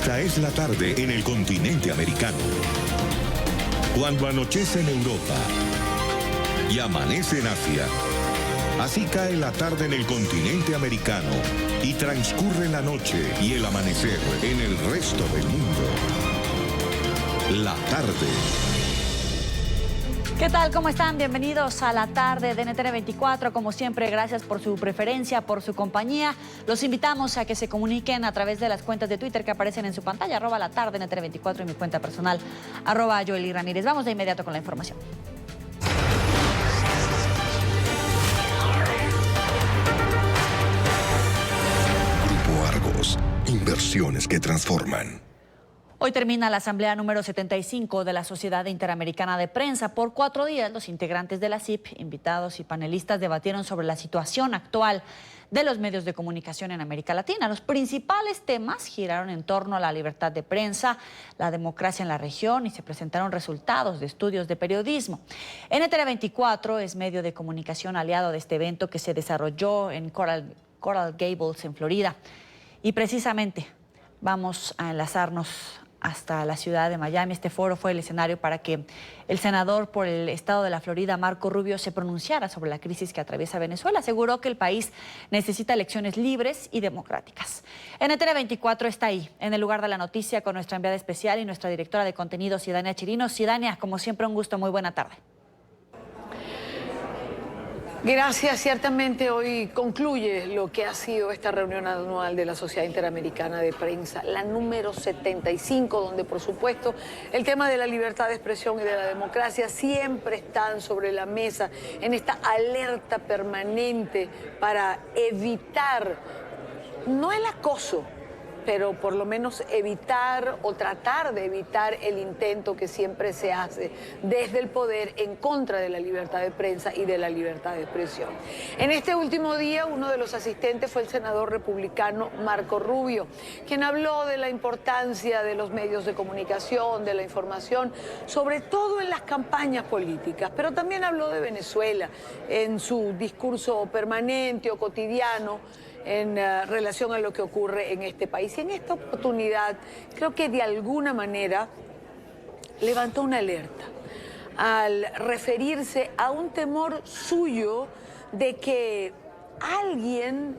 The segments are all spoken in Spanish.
Esta es la tarde en el continente americano. Cuando anochece en Europa y amanece en Asia, así cae la tarde en el continente americano y transcurre la noche y el amanecer en el resto del mundo. La tarde. ¿Qué tal? ¿Cómo están? Bienvenidos a la tarde de NTN 24. Como siempre, gracias por su preferencia, por su compañía. Los invitamos a que se comuniquen a través de las cuentas de Twitter que aparecen en su pantalla, @la tarde NTN 24 y mi cuenta personal, @Joely Ramírez. Vamos de inmediato con la información. Grupo Argos, inversiones que transforman. Hoy termina la asamblea número 75 de la Sociedad Interamericana de Prensa. Por 4 días, los integrantes de la CIP, invitados y panelistas debatieron sobre la situación actual de los medios de comunicación en América Latina. Los principales temas giraron en torno a la libertad de prensa, la democracia en la región y se presentaron resultados de estudios de periodismo. NTN 24 es medio de comunicación aliado de este evento que se desarrolló en Coral Gables, en Florida. Y precisamente vamos a enlazarnos hasta la ciudad de Miami. Este foro fue el escenario para que el senador por el estado de la Florida, Marco Rubio, se pronunciara sobre la crisis que atraviesa Venezuela. Aseguró que el país necesita elecciones libres y democráticas. NTN 24 está ahí, en el lugar de la noticia, con nuestra enviada especial y nuestra directora de contenido, Sidania Chirinos. Sidania, como siempre, un gusto. Muy buena tarde. Gracias. Ciertamente hoy concluye lo que ha sido esta reunión anual de la Sociedad Interamericana de Prensa, la número 75, donde por supuesto el tema de la libertad de expresión y de la democracia siempre están sobre la mesa en esta alerta permanente para evitar, no el acoso, pero por lo menos evitar o tratar de evitar el intento que siempre se hace desde el poder en contra de la libertad de prensa y de la libertad de expresión. En este último día, uno de los asistentes fue el senador republicano Marco Rubio, quien habló de la importancia de los medios de comunicación, de la información, sobre todo en las campañas políticas, pero también habló de Venezuela en su discurso permanente o cotidiano en relación a lo que ocurre en este país. Y en esta oportunidad creo que de alguna manera levantó una alerta al referirse a un temor suyo de que alguien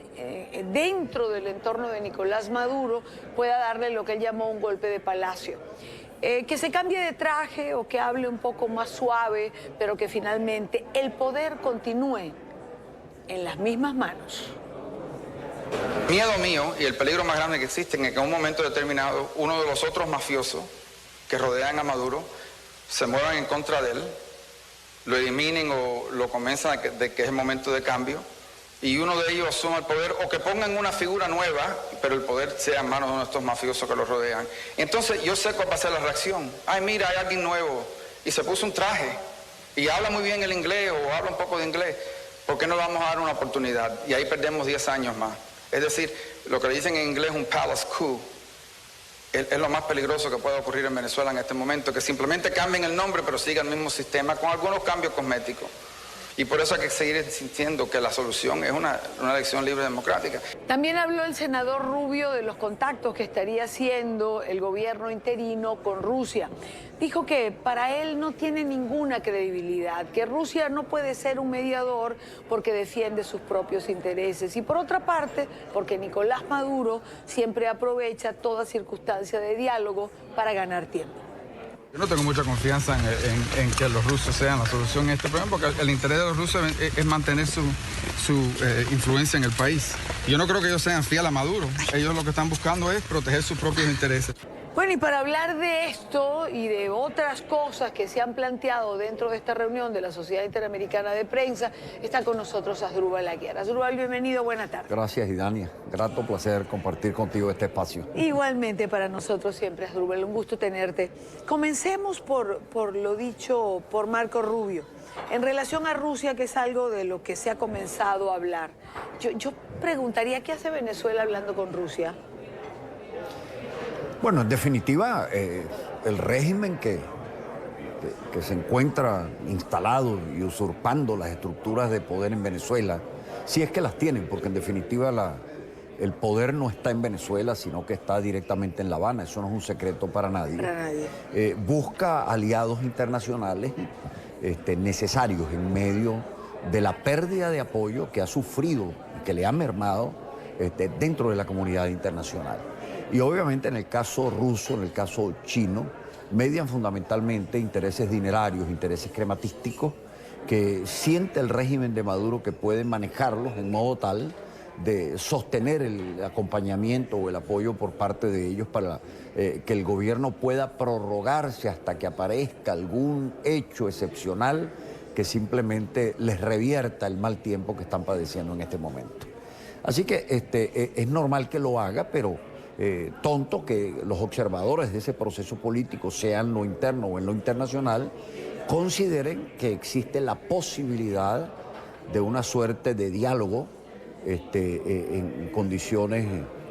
dentro del entorno de Nicolás Maduro pueda darle lo que él llamó un golpe de palacio. Que se cambie de traje o que hable un poco más suave, pero que finalmente el poder continúe en las mismas manos. Miedo mío y el peligro más grande que existe es que en un momento determinado uno de los otros mafiosos que rodean a Maduro se muevan en contra de él, lo eliminen o lo convenzan de que es el momento de cambio y uno de ellos asuma el poder o que pongan una figura nueva, pero el poder sea en manos de uno de estos mafiosos que lo rodean. Entonces yo sé cuál va a ser la reacción. Ay, mira, hay alguien nuevo y se puso un traje y habla muy bien el inglés o habla un poco de inglés. ¿Por qué no le vamos a dar una oportunidad? Y ahí perdemos 10 años más. Es decir, lo que le dicen en inglés un palace coup es lo más peligroso que puede ocurrir en Venezuela en este momento, que simplemente cambien el nombre pero sigan el mismo sistema con algunos cambios cosméticos. Y por eso hay que seguir insistiendo que la solución es una elección libre y democrática. También habló el senador Rubio de los contactos que estaría haciendo el gobierno interino con Rusia. Dijo que para él no tiene ninguna credibilidad, que Rusia no puede ser un mediador porque defiende sus propios intereses. Y por otra parte, porque Nicolás Maduro siempre aprovecha toda circunstancia de diálogo para ganar tiempo. Yo no tengo mucha confianza en que los rusos sean la solución a este problema, porque el interés de los rusos es mantener su influencia en el país. Yo no creo que ellos sean fieles a Maduro. Ellos lo que están buscando es proteger sus propios intereses. Bueno, y para hablar de esto y de otras cosas que se han planteado dentro de esta reunión de la Sociedad Interamericana de Prensa, está con nosotros Asdrúbal Aguiar. Asdrúbal, bienvenido, buenas tardes. Gracias, Idania. Grato placer compartir contigo este espacio. Igualmente para nosotros siempre, Asdrúbal, un gusto tenerte. Comencemos por lo dicho por Marco Rubio. En relación a Rusia, que es algo de lo que se ha comenzado a hablar, yo preguntaría, ¿qué hace Venezuela hablando con Rusia? Bueno, en definitiva, el régimen que se encuentra instalado y usurpando las estructuras de poder en Venezuela, si es que las tienen, porque en definitiva el poder no está en Venezuela, sino que está directamente en La Habana. Eso no es un secreto para nadie. Busca aliados internacionales necesarios en medio de la pérdida de apoyo que ha sufrido, que le ha mermado dentro de la comunidad internacional. Y obviamente en el caso ruso, en el caso chino, median fundamentalmente intereses dinerarios, intereses crematísticos, que siente el régimen de Maduro que pueden manejarlos en modo tal de sostener el acompañamiento o el apoyo por parte de ellos para que el gobierno pueda prorrogarse hasta que aparezca algún hecho excepcional que simplemente les revierta el mal tiempo que están padeciendo en este momento. Así que es normal que lo haga, pero tonto que los observadores de ese proceso político, sea en lo interno o en lo internacional, consideren que existe la posibilidad de una suerte de diálogo en condiciones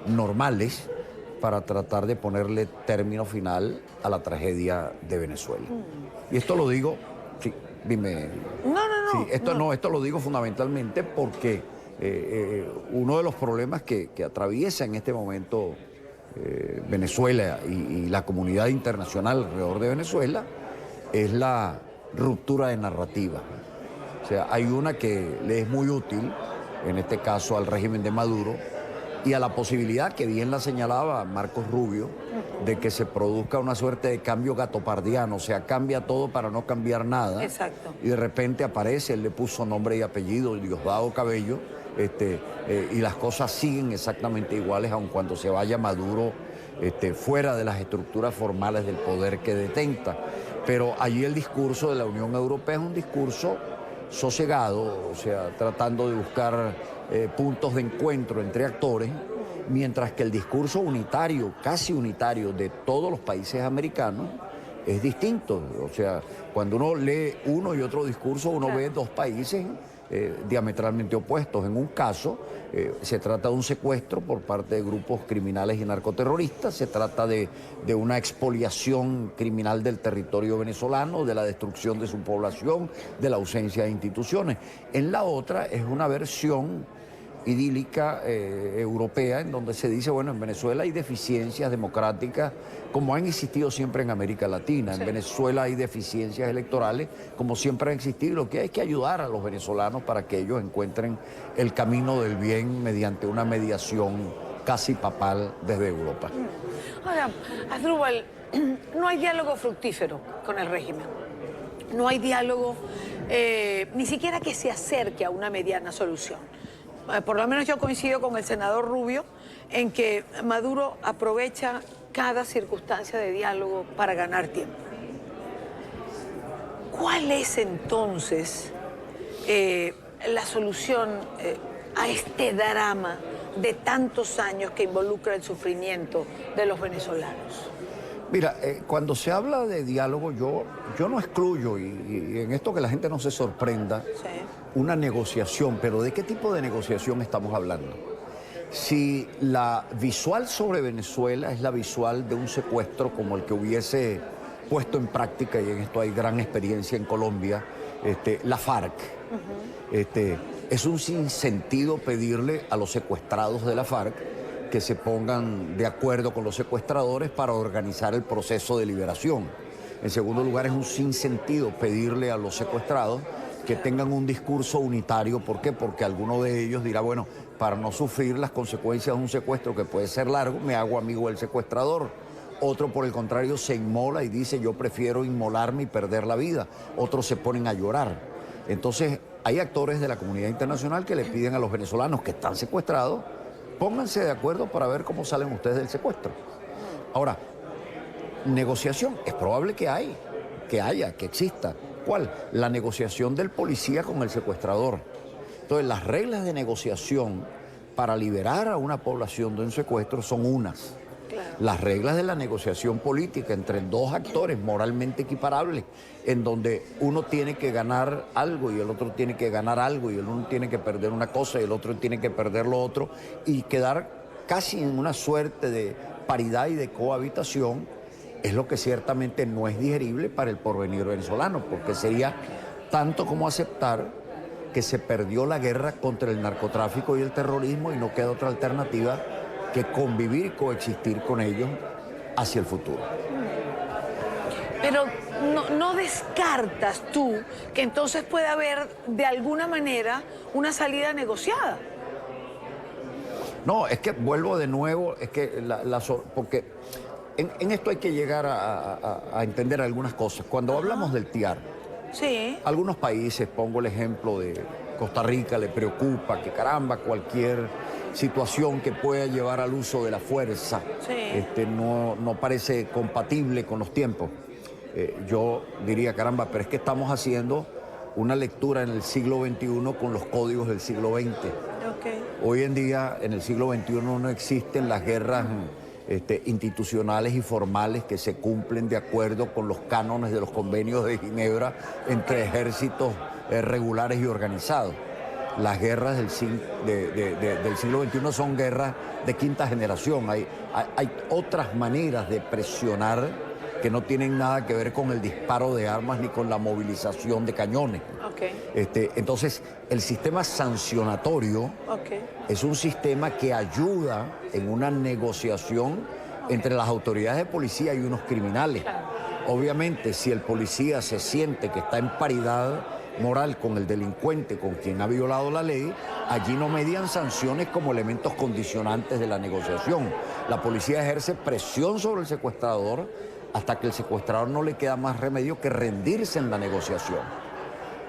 normales para tratar de ponerle término final a la tragedia de Venezuela. Y esto lo digo, sí, dime. Esto lo digo fundamentalmente porque uno de los problemas que atraviesa en este momento Venezuela y la comunidad internacional alrededor de Venezuela es la ruptura de narrativa. O sea, hay una que le es muy útil, en este caso al régimen de Maduro, y a la posibilidad, que bien la señalaba Marcos Rubio, de que se produzca una suerte de cambio gatopardiano, o sea, cambia todo para no cambiar nada. Exacto. Y de repente aparece, él le puso nombre y apellido, Diosdado Cabello, y las cosas siguen exactamente iguales, aun cuando se vaya Maduro fuera de las estructuras formales del poder que detenta. Pero allí el discurso de la Unión Europea es un discurso sosegado, o sea, tratando de buscar puntos de encuentro entre actores, mientras que el discurso unitario, casi unitario, de todos los países americanos es distinto. O sea, cuando uno lee uno y otro discurso, uno ve dos países diametralmente opuestos. En un caso, se trata de un secuestro por parte de grupos criminales y narcoterroristas, se trata de una expoliación criminal del territorio venezolano, de la destrucción de su población, de la ausencia de instituciones. En la otra es una versión idílica europea, en donde se dice, bueno, en Venezuela hay deficiencias democráticas como han existido siempre en América Latina. En Venezuela hay deficiencias electorales como siempre han existido. Lo que hay que ayudar a los venezolanos para que ellos encuentren el camino del bien mediante una mediación casi papal desde Europa. Ahora, Asdrúbal, no hay diálogo fructífero con el régimen. No hay diálogo, ni siquiera que se acerque a una mediana solución. Por lo menos yo coincido con el senador Rubio en que Maduro aprovecha cada circunstancia de diálogo para ganar tiempo. ¿Cuál es entonces la solución a este drama de tantos años que involucra el sufrimiento de los venezolanos? Mira, cuando se habla de diálogo, yo no excluyo, y en esto que la gente no se sorprenda, Sí. una negociación, pero ¿de qué tipo de negociación estamos hablando? Si la visual sobre Venezuela es la visual de un secuestro como el que hubiese puesto en práctica, y en esto hay gran experiencia en Colombia, la FARC, es un sinsentido pedirle a los secuestrados de la FARC que se pongan de acuerdo con los secuestradores para organizar el proceso de liberación. En segundo lugar, es un sinsentido pedirle a los secuestrados que tengan un discurso unitario. ¿Por qué? Porque alguno de ellos dirá, bueno, para no sufrir las consecuencias de un secuestro que puede ser largo, me hago amigo del secuestrador. Otro, por el contrario, se inmola y dice, yo prefiero inmolarme y perder la vida. Otros se ponen a llorar. Entonces, hay actores de la comunidad internacional que le piden a los venezolanos que están secuestrados, pónganse de acuerdo para ver cómo salen ustedes del secuestro. Ahora, negociación, es probable que haya, que exista. ¿Cuál? La negociación del policía con el secuestrador. Entonces, las reglas de negociación para liberar a una población de un secuestro son unas. Claro. Las reglas de la negociación política entre dos actores moralmente equiparables, en donde uno tiene que ganar algo y el otro tiene que ganar algo, y el uno tiene que perder una cosa y el otro tiene que perder lo otro, y quedar casi en una suerte de paridad y de cohabitación, es lo que ciertamente no es digerible para el porvenir venezolano, porque sería tanto como aceptar que se perdió la guerra contra el narcotráfico y el terrorismo y no queda otra alternativa que convivir y coexistir con ellos hacia el futuro. Pero no descartas tú que entonces pueda haber de alguna manera una salida negociada. No, es que vuelvo de nuevo, es que porque en esto hay que llegar a entender algunas cosas. Cuando hablamos del TIAR, sí, algunos países, pongo el ejemplo de Costa Rica, le preocupa que caramba, cualquier situación que pueda llevar al uso de la fuerza sí, no parece compatible con los tiempos. Yo diría, caramba, pero es que estamos haciendo una lectura en el siglo XXI con los códigos del siglo XX. okay. Hoy en día, en el siglo XXI, no existen las guerras institucionales y formales que se cumplen de acuerdo con los cánones de los convenios de Ginebra entre ejércitos regulares y organizados. Las guerras del siglo XXI son guerras de quinta generación. Hay otras maneras de presionar que no tienen nada que ver con el disparo de armas ni con la movilización de cañones. Okay. Entonces, el sistema sancionatorio es un sistema que ayuda en una negociación entre las autoridades de policía y unos criminales. Claro. Obviamente, si el policía se siente que está en paridad moral con el delincuente, con quien ha violado la ley, allí no median sanciones como elementos condicionantes de la negociación. La policía ejerce presión sobre el secuestrador hasta que el secuestrador no le queda más remedio que rendirse en la negociación.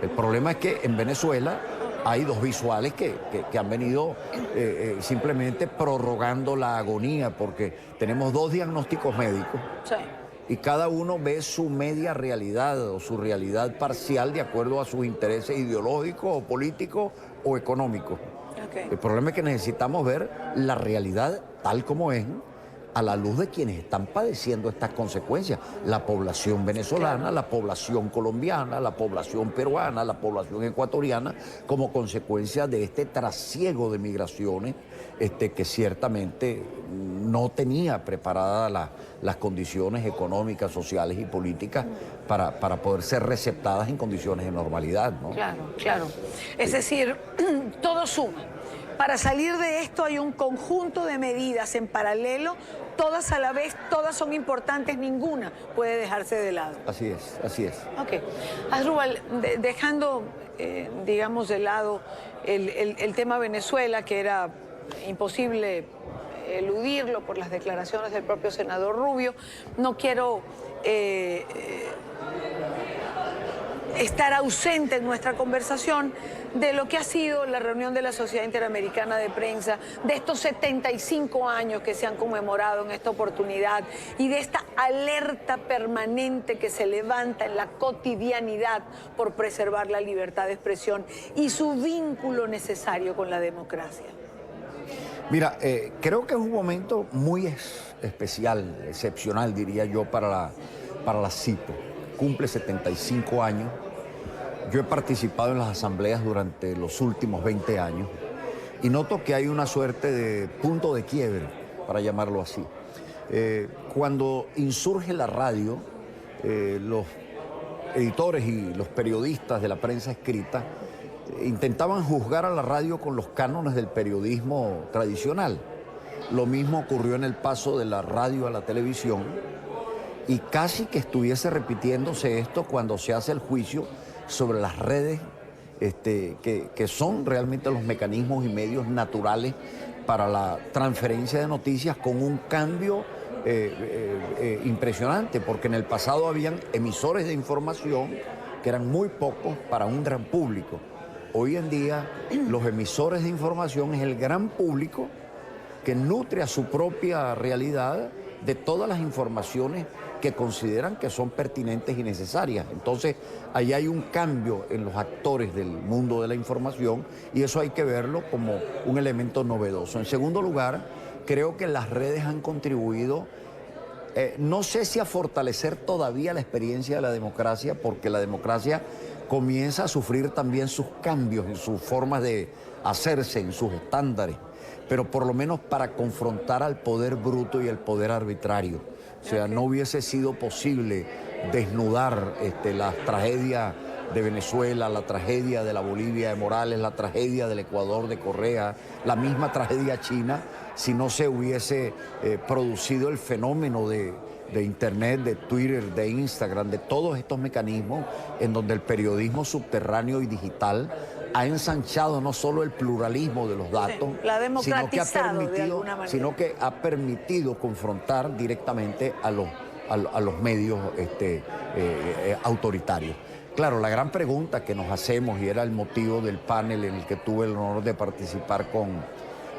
El problema es que en Venezuela hay dos visuales que han venido simplemente prorrogando la agonía, porque tenemos dos diagnósticos médicos. Sí. Y cada uno ve su media realidad o su realidad parcial de acuerdo a sus intereses ideológicos o políticos o económicos. Okay. El problema es que necesitamos ver la realidad tal como es, a la luz de quienes están padeciendo estas consecuencias. La población venezolana, claro, la población colombiana, la población peruana, la población ecuatoriana, como consecuencia de este trasiego de migraciones que ciertamente no tenía preparadas las condiciones económicas, sociales y políticas para poder ser receptadas en condiciones de normalidad, ¿no? Claro, claro. Es decir, todo suma. Para salir de esto hay un conjunto de medidas en paralelo, todas a la vez, todas son importantes, ninguna puede dejarse de lado. Así es, así es. Ok. Asdrúbal, dejando, digamos, de lado el tema Venezuela, que era imposible eludirlo por las declaraciones del propio senador Rubio, no quiero estar ausente en nuestra conversación de lo que ha sido la reunión de la Sociedad Interamericana de Prensa, de estos 75 años que se han conmemorado en esta oportunidad y de esta alerta permanente que se levanta en la cotidianidad por preservar la libertad de expresión y su vínculo necesario con la democracia. Mira, creo que es un momento muy especial, excepcional, diría yo, para la CIPO. Cumple 75 años. Yo he participado en las asambleas durante los últimos 20 años y noto que hay una suerte de punto de quiebre, para llamarlo así. Cuando insurge la radio, los editores y los periodistas de la prensa escrita intentaban juzgar a la radio con los cánones del periodismo tradicional. Lo mismo ocurrió en el paso de la radio a la televisión y casi que estuviese repitiéndose esto cuando se hace el juicio sobre las redes, que son realmente los mecanismos y medios naturales para la transferencia de noticias, con un cambio impresionante, porque en el pasado habían emisores de información que eran muy pocos para un gran público. Hoy en día los emisores de información es el gran público que nutre a su propia realidad de todas las informaciones que consideran que son pertinentes y necesarias. Entonces, ahí hay un cambio en los actores del mundo de la información y eso hay que verlo como un elemento novedoso. En segundo lugar, creo que las redes han contribuido, no sé si a fortalecer todavía la experiencia de la democracia, porque la democracia comienza a sufrir también sus cambios en sus formas de hacerse, en sus estándares, pero por lo menos para confrontar al poder bruto y al poder arbitrario. O sea, no hubiese sido posible desnudar las tragedias de Venezuela, la tragedia de la Bolivia de Morales, la tragedia del Ecuador de Correa, la misma tragedia china, si no se hubiese producido el fenómeno de Internet, de Twitter, de Instagram, de todos estos mecanismos en donde el periodismo subterráneo y digital ha ensanchado no solo el pluralismo de los datos, sí, la ha democratizado sino que ha permitido confrontar directamente a los medios autoritarios. Claro, la gran pregunta que nos hacemos, y era el motivo del panel en el que tuve el honor de participar con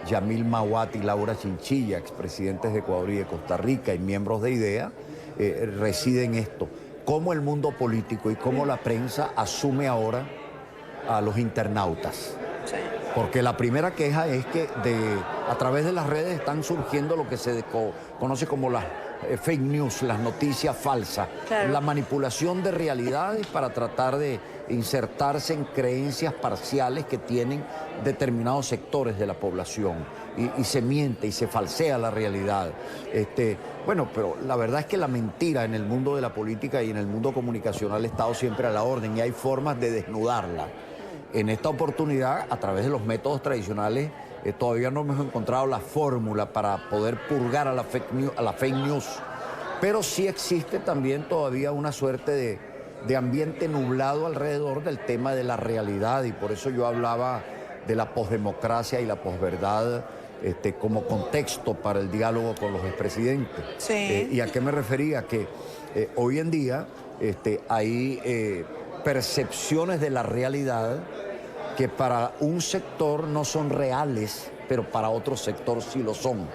Yamil Mahuat y Laura Chinchilla, expresidentes de Ecuador y de Costa Rica y miembros de IDEA, reside en esto: cómo el mundo político y cómo la prensa asume ahora a los internautas. Sí. Porque la primera queja es que a través de las redes están surgiendo lo que se conoce como las fake news, las noticias falsas, claro, la manipulación de realidades para tratar de insertarse en creencias parciales que tienen determinados sectores de la población, y se miente y se falsea la realidad. Bueno, pero la verdad es que la mentira en el mundo de la política y en el mundo comunicacional ha estado siempre a la orden, y hay formas de desnudarla. En esta oportunidad, a través de los métodos tradicionales, todavía no hemos encontrado la fórmula para poder purgar a la fake news, pero sí existe también todavía una suerte de ambiente nublado alrededor del tema de la realidad, y por eso yo hablaba de la posdemocracia y la posverdad como contexto para el diálogo con los expresidentes. Sí. ¿Y a qué me refería? Que hoy en día hay percepciones de la realidad que para un sector no son reales, pero para otro sector sí lo son.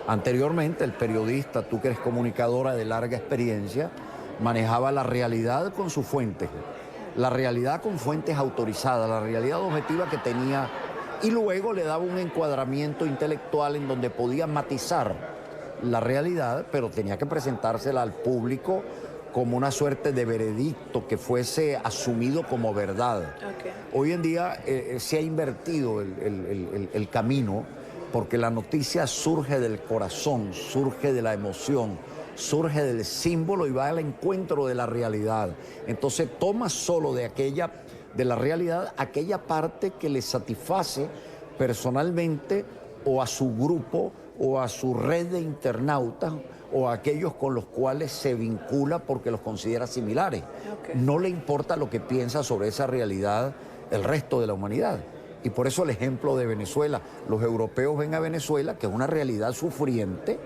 Anteriormente, el periodista, tú que eres comunicadora de larga experiencia, manejaba la realidad con sus fuentes, la realidad con fuentes autorizadas, la realidad objetiva que tenía, y luego le daba un encuadramiento intelectual en donde podía matizar la realidad, pero tenía que presentársela al público como una suerte de veredicto que fuese asumido como verdad. Okay. Hoy en día se ha invertido el camino, porque la noticia surge del corazón, surge de la emoción, surge del símbolo y va al encuentro de la realidad. Entonces toma solo de la realidad aquella parte que le satisface personalmente o a su grupo o a su red de internautas o a aquellos con los cuales se vincula porque los considera similares. Okay. No le importa lo que piensa sobre esa realidad el resto de la humanidad. Y por eso el ejemplo de Venezuela. Los europeos ven a Venezuela, que es una realidad sufriente,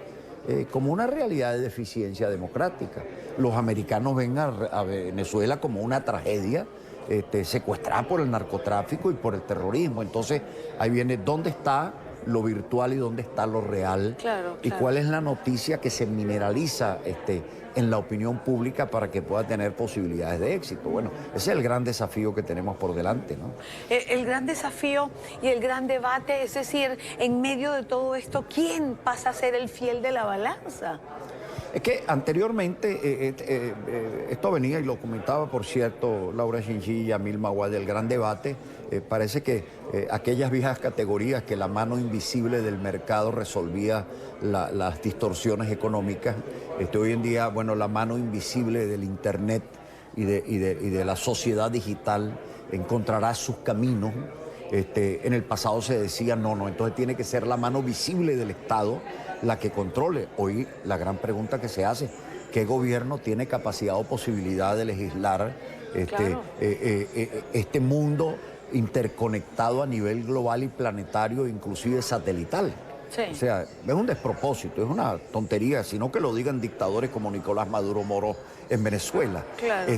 como una realidad de deficiencia democrática. Los americanos ven a Venezuela como una tragedia secuestrada por el narcotráfico y por el terrorismo. Entonces ahí viene dónde está lo virtual y dónde está lo real, claro, y cuál es la noticia que se mineraliza en la opinión pública para que pueda tener posibilidades de éxito. Bueno, ese es el gran desafío que tenemos por delante, ¿no? El gran desafío y el gran debate, es decir, en medio de todo esto, ¿quién pasa a ser el fiel de la balanza? Es que anteriormente, esto venía, y lo comentaba, por cierto, Laura Chinchilla y Yamil Mahuat, del gran debate. Parece que aquellas viejas categorías que la mano invisible del mercado resolvía las distorsiones económicas, hoy en día, bueno, la mano invisible del Internet y de la sociedad digital encontrará sus caminos. En el pasado se decía no, entonces tiene que ser la mano visible del Estado la que controle. Hoy la gran pregunta que se hace: ¿qué gobierno tiene capacidad o posibilidad de legislar Claro. este mundo interconectado a nivel global y planetario, inclusive satelital? Sí. O sea, es un despropósito, es una tontería, sino que lo digan dictadores como Nicolás Maduro Moro en Venezuela. Claro.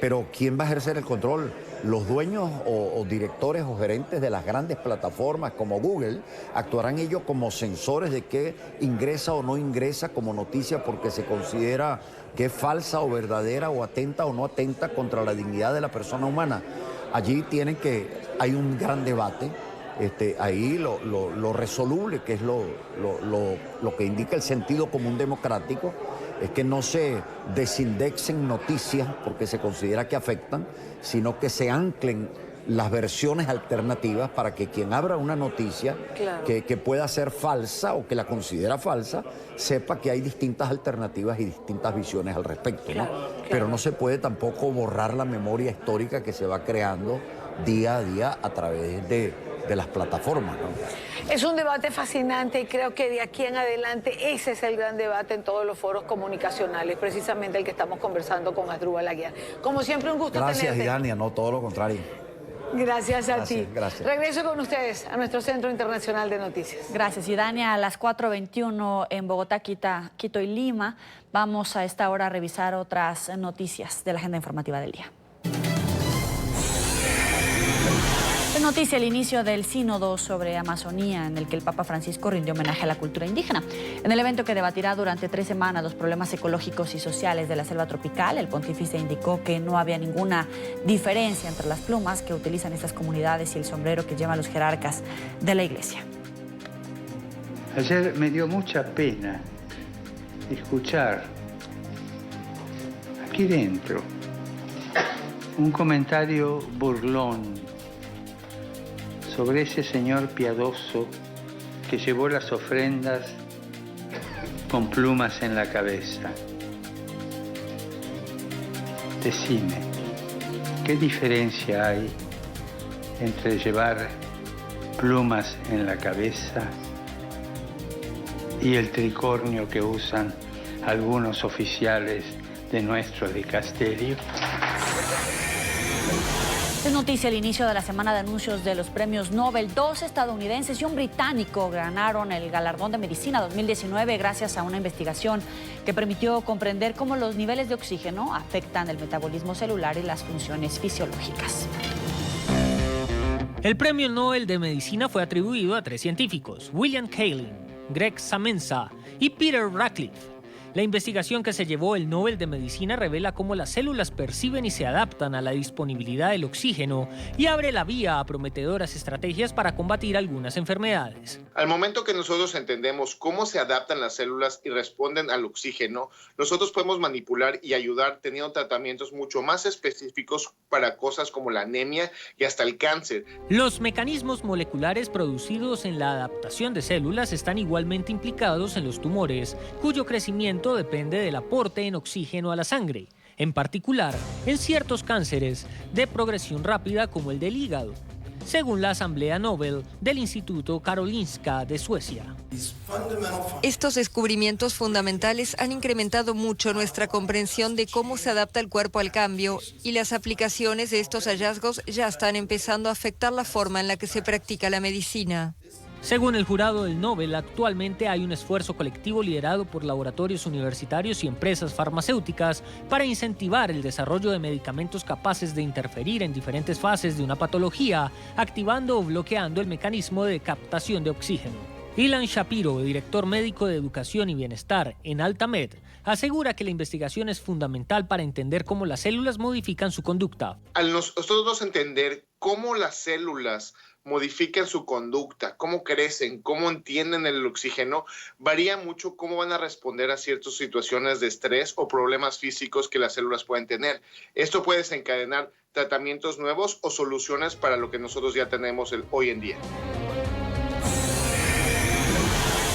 Pero ¿quién va a ejercer el control? Los dueños o directores o gerentes de las grandes plataformas como Google actuarán ellos como censores de qué ingresa o no ingresa como noticia porque se considera que es falsa o verdadera o atenta o no atenta contra la dignidad de la persona humana. Allí hay un gran debate. Ahí lo resoluble, que es lo que indica el sentido común democrático, es que no se desindexen noticias porque se considera que afectan, sino que se anclen las versiones alternativas para que quien abra una noticia que pueda ser falsa o que la considera falsa, sepa que hay distintas alternativas y distintas visiones al respecto, ¿no? Pero no se puede tampoco borrar la memoria histórica que se va creando día a día a través de las plataformas, ¿no? Es un debate fascinante y creo que de aquí en adelante ese es el gran debate en todos los foros comunicacionales, precisamente el que estamos conversando con Asdrúbal Aguiar. Como siempre, un gusto tenerte. Gracias, Idania, no todo lo contrario. Gracias a ti. Gracias. Regreso con ustedes a nuestro Centro Internacional de Noticias. Gracias, Idania. A las 4:21 en Bogotá, Quito y Lima. Vamos a esta hora a revisar otras noticias de la agenda informativa del día. Es noticia el inicio del sínodo sobre Amazonía, en el que el Papa Francisco rindió homenaje a la cultura indígena. En el evento, que debatirá durante 3 semanas los problemas ecológicos y sociales de la selva tropical, el pontífice indicó que no había ninguna diferencia entre las plumas que utilizan estas comunidades y el sombrero que llevan los jerarcas de la Iglesia. Ayer me dio mucha pena escuchar aquí dentro un comentario burlón sobre ese señor piadoso que llevó las ofrendas con plumas en la cabeza. Decime, ¿qué diferencia hay entre llevar plumas en la cabeza y el tricornio que usan algunos oficiales de nuestro dicasterio? Es noticia el inicio de la semana de anuncios de los premios Nobel. 2 estadounidenses y un británico ganaron el galardón de medicina 2019 gracias a una investigación que permitió comprender cómo los niveles de oxígeno afectan el metabolismo celular y las funciones fisiológicas. El premio Nobel de Medicina fue atribuido a 3 científicos: William Kaelin, Greg Samenza y Peter Ratcliffe. La investigación que se llevó el Nobel de Medicina revela cómo las células perciben y se adaptan a la disponibilidad del oxígeno y abre la vía a prometedoras estrategias para combatir algunas enfermedades. Al momento que nosotros entendemos cómo se adaptan las células y responden al oxígeno, nosotros podemos manipular y ayudar teniendo tratamientos mucho más específicos para cosas como la anemia y hasta el cáncer. Los mecanismos moleculares producidos en la adaptación de células están igualmente implicados en los tumores, cuyo crecimiento depende del aporte en oxígeno a la sangre, en particular en ciertos cánceres de progresión rápida como el del hígado, según la Asamblea Nobel del Instituto Karolinska de Suecia. Estos descubrimientos fundamentales han incrementado mucho nuestra comprensión de cómo se adapta el cuerpo al cambio, y las aplicaciones de estos hallazgos ya están empezando a afectar la forma en la que se practica la medicina. Según el jurado del Nobel, actualmente hay un esfuerzo colectivo liderado por laboratorios universitarios y empresas farmacéuticas para incentivar el desarrollo de medicamentos capaces de interferir en diferentes fases de una patología, activando o bloqueando el mecanismo de captación de oxígeno. Ilan Shapiro, director médico de Educación y Bienestar en Altamed, asegura que la investigación es fundamental para entender cómo las células modifican su conducta. Al nosotros entender cómo las células modifican su conducta, cómo crecen, cómo entienden el oxígeno, varía mucho cómo van a responder a ciertas situaciones de estrés o problemas físicos que las células pueden tener. Esto puede desencadenar tratamientos nuevos o soluciones para lo que nosotros ya tenemos hoy en día.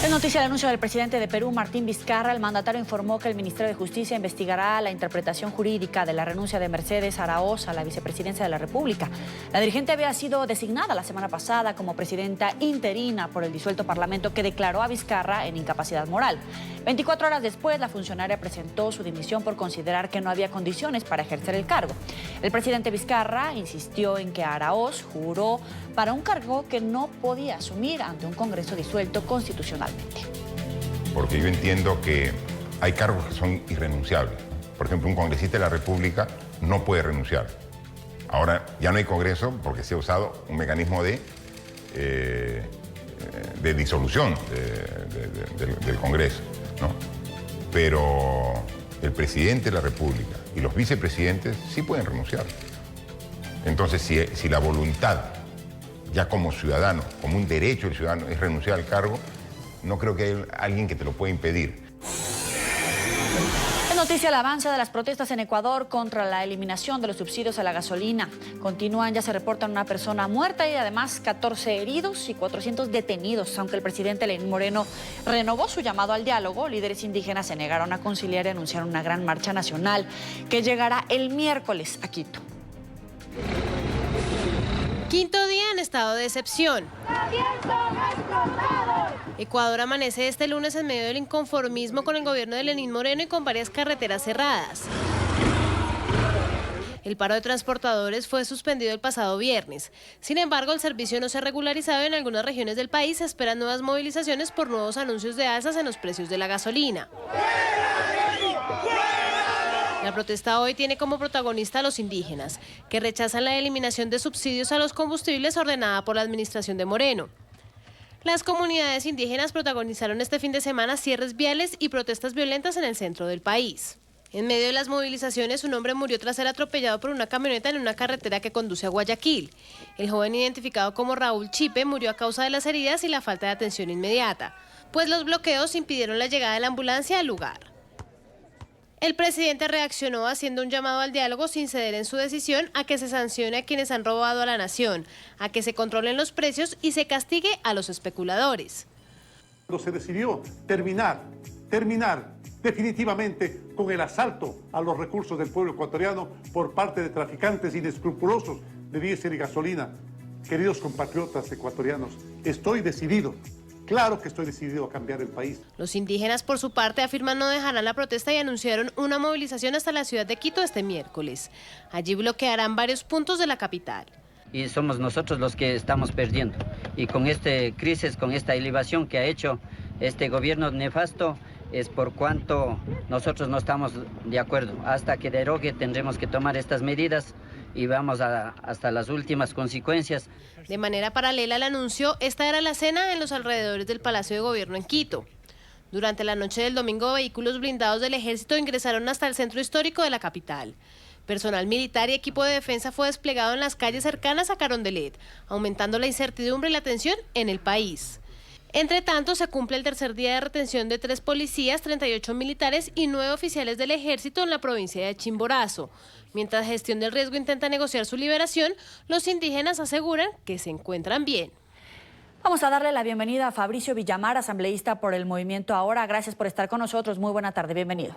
Es noticia el anuncio del presidente de Perú, Martín Vizcarra. El mandatario informó que el Ministerio de Justicia investigará la interpretación jurídica de la renuncia de Mercedes Araoz a la vicepresidencia de la República. La dirigente había sido designada la semana pasada como presidenta interina por el disuelto Parlamento, que declaró a Vizcarra en incapacidad moral. 24 horas después, la funcionaria presentó su dimisión por considerar que no había condiciones para ejercer el cargo. El presidente Vizcarra insistió en que Araoz juró para un cargo que no podía asumir ante un Congreso disuelto constitucionalmente. Porque yo entiendo que hay cargos que son irrenunciables. Por ejemplo, un congresista de la República no puede renunciar. Ahora ya no hay Congreso porque se ha usado un mecanismo de disolución del Congreso, ¿no? Pero el presidente de la República y los vicepresidentes sí pueden renunciar. Entonces, si la voluntad, ya como ciudadano, como un derecho del ciudadano, es renunciar al cargo, no creo que haya alguien que te lo pueda impedir. noticia: el avance de las protestas en Ecuador contra la eliminación de los subsidios a la gasolina. Continúan, ya se reportan una persona muerta y además 14 heridos y 400 detenidos. Aunque el presidente Lenín Moreno renovó su llamado al diálogo, líderes indígenas se negaron a conciliar y anunciaron una gran marcha nacional que llegará el miércoles a Quito. Quinto día en estado de excepción. Ecuador amanece este lunes en medio del inconformismo con el gobierno de Lenín Moreno y con varias carreteras cerradas. El paro de transportadores fue suspendido el pasado viernes. Sin embargo, el servicio no se ha regularizado y en algunas regiones del país. Se esperan nuevas movilizaciones por nuevos anuncios de alzas en los precios de la gasolina. La protesta hoy tiene como protagonista a los indígenas, que rechazan la eliminación de subsidios a los combustibles ordenada por la administración de Moreno. Las comunidades indígenas protagonizaron este fin de semana cierres viales y protestas violentas en el centro del país. En medio de las movilizaciones, un hombre murió tras ser atropellado por una camioneta en una carretera que conduce a Guayaquil. El joven, identificado como Raúl Chipe, murió a causa de las heridas y la falta de atención inmediata, pues los bloqueos impidieron la llegada de la ambulancia al lugar. El presidente reaccionó haciendo un llamado al diálogo sin ceder en su decisión a que se sancione a quienes han robado a la nación, a que se controlen los precios y se castigue a los especuladores. Cuando se decidió terminar definitivamente con el asalto a los recursos del pueblo ecuatoriano por parte de traficantes inescrupulosos de diésel y gasolina, queridos compatriotas ecuatorianos, estoy decidido. Claro que estoy decidido a cambiar el país. Los indígenas, por su parte, afirman no dejarán la protesta y anunciaron una movilización hasta la ciudad de Quito este miércoles. Allí bloquearán varios puntos de la capital. Y somos nosotros los que estamos perdiendo. Y con esta crisis, con esta elevación que ha hecho este gobierno nefasto, es por cuanto nosotros no estamos de acuerdo. Hasta que derogue tendremos que tomar estas medidas y vamos hasta las últimas consecuencias. De manera paralela al anuncio, esta era la escena en los alrededores del Palacio de Gobierno en Quito. Durante la noche del domingo, vehículos blindados del ejército ingresaron hasta el centro histórico de la capital. Personal militar y equipo de defensa fue desplegado en las calles cercanas a Carondelet, aumentando la incertidumbre y la tensión en el país. Entre tanto, se cumple el tercer día de retención de 3 policías, 38 militares y 9 oficiales del ejército en la provincia de Chimborazo. Mientras Gestión del Riesgo intenta negociar su liberación, los indígenas aseguran que se encuentran bien. Vamos a darle la bienvenida a Fabricio Villamar, asambleísta por el Movimiento Ahora. Gracias por estar con nosotros. Muy buena tarde, bienvenido.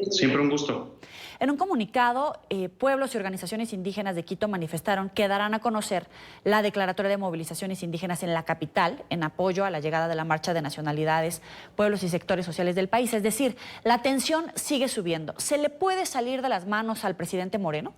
Siempre un gusto. En un comunicado, pueblos y organizaciones indígenas de Quito manifestaron que darán a conocer la declaratoria de movilizaciones indígenas en la capital en apoyo a la llegada de la Marcha de Nacionalidades, Pueblos y Sectores Sociales del país. Es decir, la tensión sigue subiendo. ¿Se le puede salir de las manos al presidente Moreno?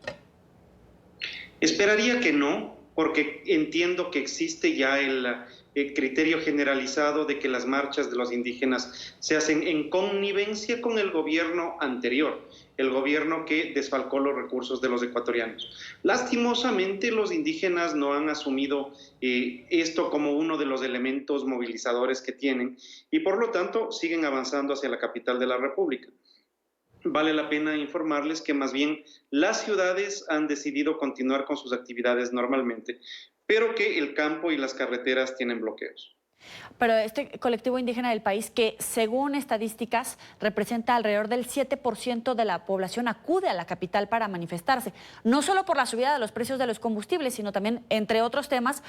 Esperaría que no, porque entiendo que existe ya el criterio generalizado de que las marchas de los indígenas se hacen en connivencia con el gobierno anterior, el gobierno que desfalcó los recursos de los ecuatorianos. Lastimosamente, los indígenas no han asumido esto como uno de los elementos movilizadores que tienen y por lo tanto siguen avanzando hacia la capital de la República. Vale la pena informarles que más bien las ciudades han decidido continuar con sus actividades normalmente, pero que el campo y las carreteras tienen bloqueos. Pero este colectivo indígena del país, que según estadísticas representa alrededor del 7% de la población, acude a la capital para manifestarse, no solo por la subida de los precios de los combustibles, sino también, entre otros temas,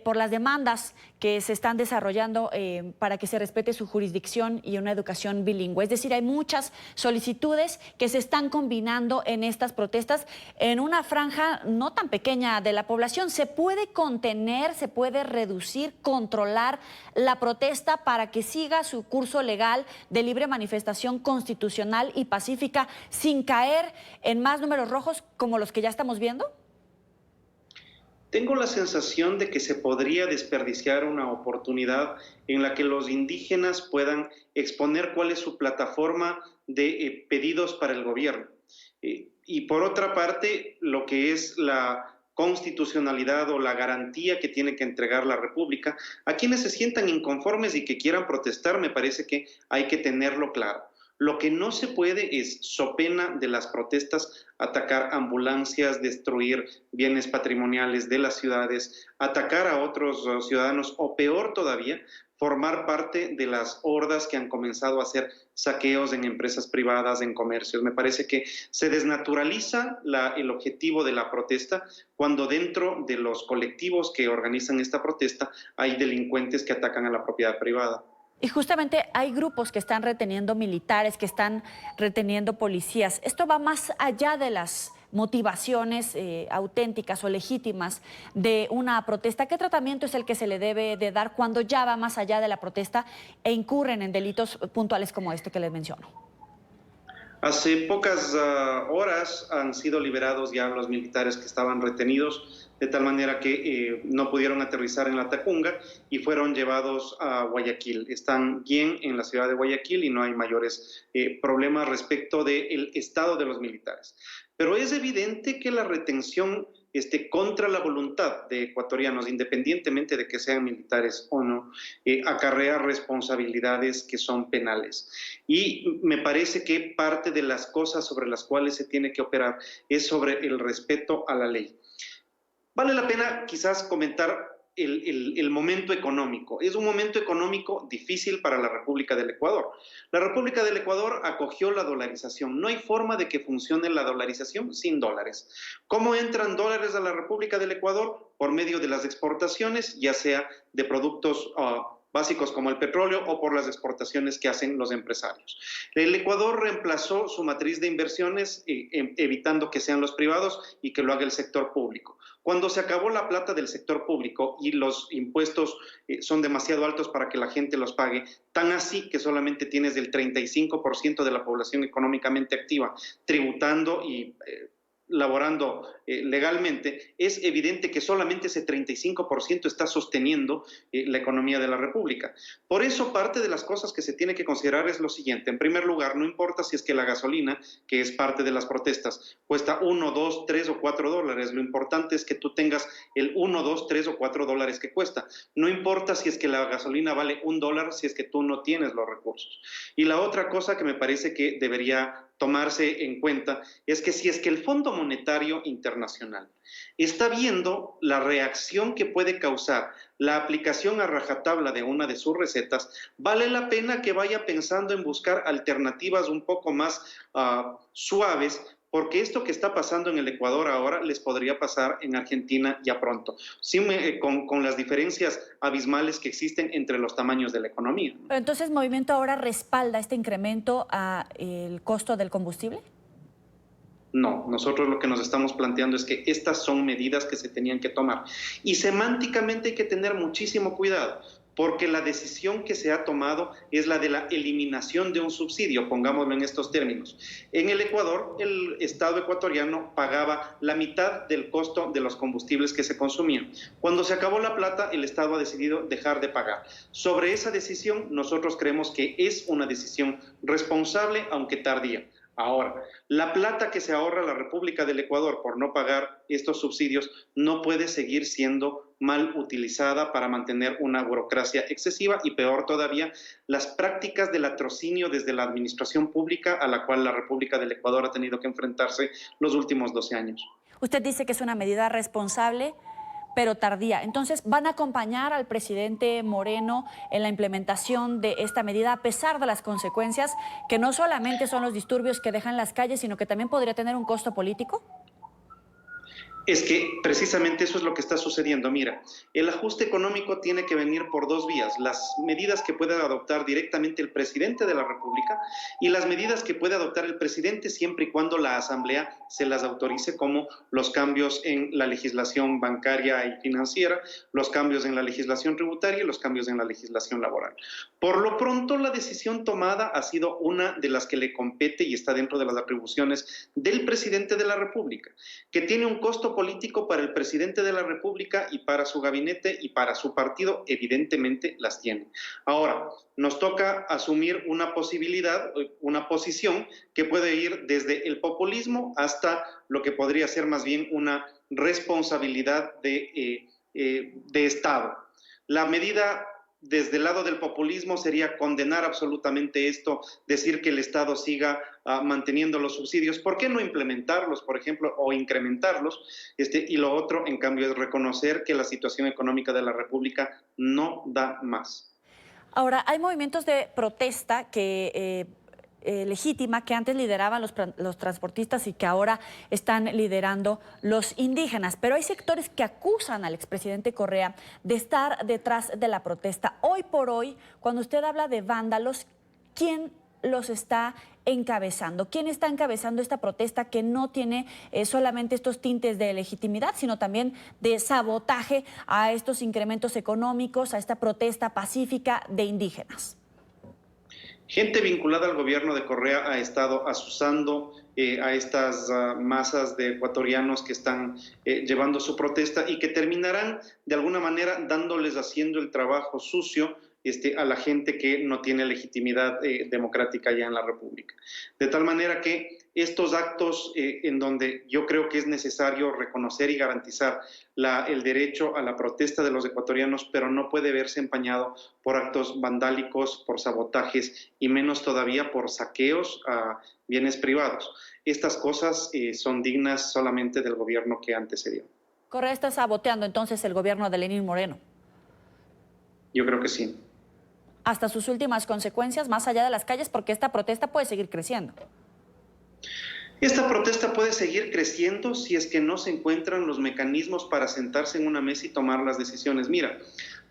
por las demandas que se están desarrollando para que se respete su jurisdicción y una educación bilingüe. Es decir, hay muchas solicitudes que se están combinando en estas protestas en una franja no tan pequeña de la población. ¿Se puede contener, se puede reducir, controlar la protesta para que siga su curso legal de libre manifestación constitucional y pacífica sin caer en más números rojos como los que ya estamos viendo? Tengo la sensación de que se podría desperdiciar una oportunidad en la que los indígenas puedan exponer cuál es su plataforma de pedidos para el gobierno. Y por otra parte, lo que es la constitucionalidad o la garantía que tiene que entregar la República, a quienes se sientan inconformes y que quieran protestar, me parece que hay que tenerlo claro. Lo que no se puede es, so pena de las protestas, atacar ambulancias, destruir bienes patrimoniales de las ciudades, atacar a otros ciudadanos o peor todavía, formar parte de las hordas que han comenzado a hacer saqueos en empresas privadas, en comercios. Me parece que se desnaturaliza el objetivo de la protesta cuando dentro de los colectivos que organizan esta protesta hay delincuentes que atacan a la propiedad privada. Y justamente hay grupos que están reteniendo militares, que están reteniendo policías. Esto va más allá de las motivaciones auténticas o legítimas de una protesta. ¿Qué tratamiento es el que se le debe de dar cuando ya va más allá de la protesta e incurren en delitos puntuales como este que les menciono? Hace pocas horas han sido liberados ya los militares que estaban retenidos, de tal manera que no pudieron aterrizar en la Tacunga y fueron llevados a Guayaquil. Están bien en la ciudad de Guayaquil y no hay mayores problemas respecto del estado de los militares. Pero es evidente que la retención contra la voluntad de ecuatorianos, independientemente de que sean militares o no, acarrea responsabilidades que son penales. Y me parece que parte de las cosas sobre las cuales se tiene que operar es sobre el respeto a la ley. Vale la pena quizás comentar el momento económico. Es un momento económico difícil para la República del Ecuador. La República del Ecuador acogió la dolarización. No hay forma de que funcione la dolarización sin dólares. ¿Cómo entran dólares a la República del Ecuador? Por medio de las exportaciones, ya sea de productos básicos como el petróleo o por las exportaciones que hacen los empresarios. El Ecuador reemplazó su matriz de inversiones evitando que sean los privados y que lo haga el sector público. Cuando se acabó la plata del sector público y los impuestos son demasiado altos para que la gente los pague, tan así que solamente tienes el 35% de la población económicamente activa tributando y laborando legalmente, es evidente que solamente ese 35% está sosteniendo la economía de la República. Por eso, parte de las cosas que se tiene que considerar es lo siguiente. En primer lugar, no importa si es que la gasolina, que es parte de las protestas, cuesta 1, 2, 3 o 4 dólares. Lo importante es que tú tengas el 1, 2, 3 o 4 dólares que cuesta. No importa si es que la gasolina vale $1 si es que tú no tienes los recursos. Y la otra cosa que me parece que debería tomarse en cuenta es que si es que el Fondo Monetario Internacional está viendo la reacción que puede causar la aplicación a rajatabla de una de sus recetas, vale la pena que vaya pensando en buscar alternativas un poco más suaves, porque esto que está pasando en el Ecuador ahora les podría pasar en Argentina ya pronto, con las diferencias abismales que existen entre los tamaños de la economía. Pero entonces, ¿Movimiento ahora respalda este incremento al costo del combustible? No, nosotros lo que nos estamos planteando es que estas son medidas que se tenían que tomar. Y semánticamente hay que tener muchísimo cuidado, porque la decisión que se ha tomado es la de la eliminación de un subsidio, pongámoslo en estos términos. En el Ecuador, el Estado ecuatoriano pagaba la mitad del costo de los combustibles que se consumían. Cuando se acabó la plata, el Estado ha decidido dejar de pagar. Sobre esa decisión, nosotros creemos que es una decisión responsable, aunque tardía. Ahora, la plata que se ahorra la República del Ecuador por no pagar estos subsidios no puede seguir siendo mal utilizada para mantener una burocracia excesiva y, peor todavía, las prácticas del latrocinio desde la administración pública a la cual la República del Ecuador ha tenido que enfrentarse los últimos 12 años. Usted dice que es una medida responsable, pero tardía. Entonces, ¿van a acompañar al presidente Moreno en la implementación de esta medida a pesar de las consecuencias que no solamente son los disturbios que dejan las calles, sino que también podría tener un costo político? Es que precisamente eso es lo que está sucediendo. Mira, el ajuste económico tiene que venir por dos vías: las medidas que puede adoptar directamente el presidente de la República y las medidas que puede adoptar el presidente siempre y cuando la Asamblea se las autorice, como los cambios en la legislación bancaria y financiera, los cambios en la legislación tributaria y los cambios en la legislación laboral. Por lo pronto, la decisión tomada ha sido una de las que le compete y está dentro de las atribuciones del presidente de la República, que tiene un costo político para el presidente de la República y para su gabinete y para su partido, evidentemente las tiene. Ahora, nos toca asumir una posibilidad, una posición que puede ir desde el populismo hasta lo que podría ser más bien una responsabilidad de Estado. La medida desde el lado del populismo sería condenar absolutamente esto, decir que el Estado siga manteniendo los subsidios. ¿Por qué no implementarlos, por ejemplo, o incrementarlos? Y lo otro, en cambio, es reconocer que la situación económica de la República no da más. Ahora, hay movimientos de protesta que legítima que antes lideraban los transportistas y que ahora están liderando los indígenas. Pero hay sectores que acusan al expresidente Correa de estar detrás de la protesta. Hoy por hoy, cuando usted habla de vándalos, ¿quién los está encabezando? ¿Quién está encabezando esta protesta que no tiene solamente estos tintes de legitimidad, sino también de sabotaje a estos incrementos económicos, a esta protesta pacífica de indígenas? Gente vinculada al gobierno de Correa ha estado asusando a estas masas de ecuatorianos que están llevando su protesta y que terminarán de alguna manera haciendo el trabajo sucio a la gente que no tiene legitimidad democrática ya en la República. De tal manera que estos actos en donde yo creo que es necesario reconocer y garantizar el derecho a la protesta de los ecuatorianos, pero no puede verse empañado por actos vandálicos, por sabotajes y menos todavía por saqueos a bienes privados. Estas cosas son dignas solamente del gobierno que antecedió. Correa está saboteando entonces el gobierno de Lenín Moreno. Yo creo que sí. Hasta sus últimas consecuencias, más allá de las calles, porque esta protesta puede seguir creciendo. Esta protesta puede seguir creciendo si es que no se encuentran los mecanismos para sentarse en una mesa y tomar las decisiones. Mira,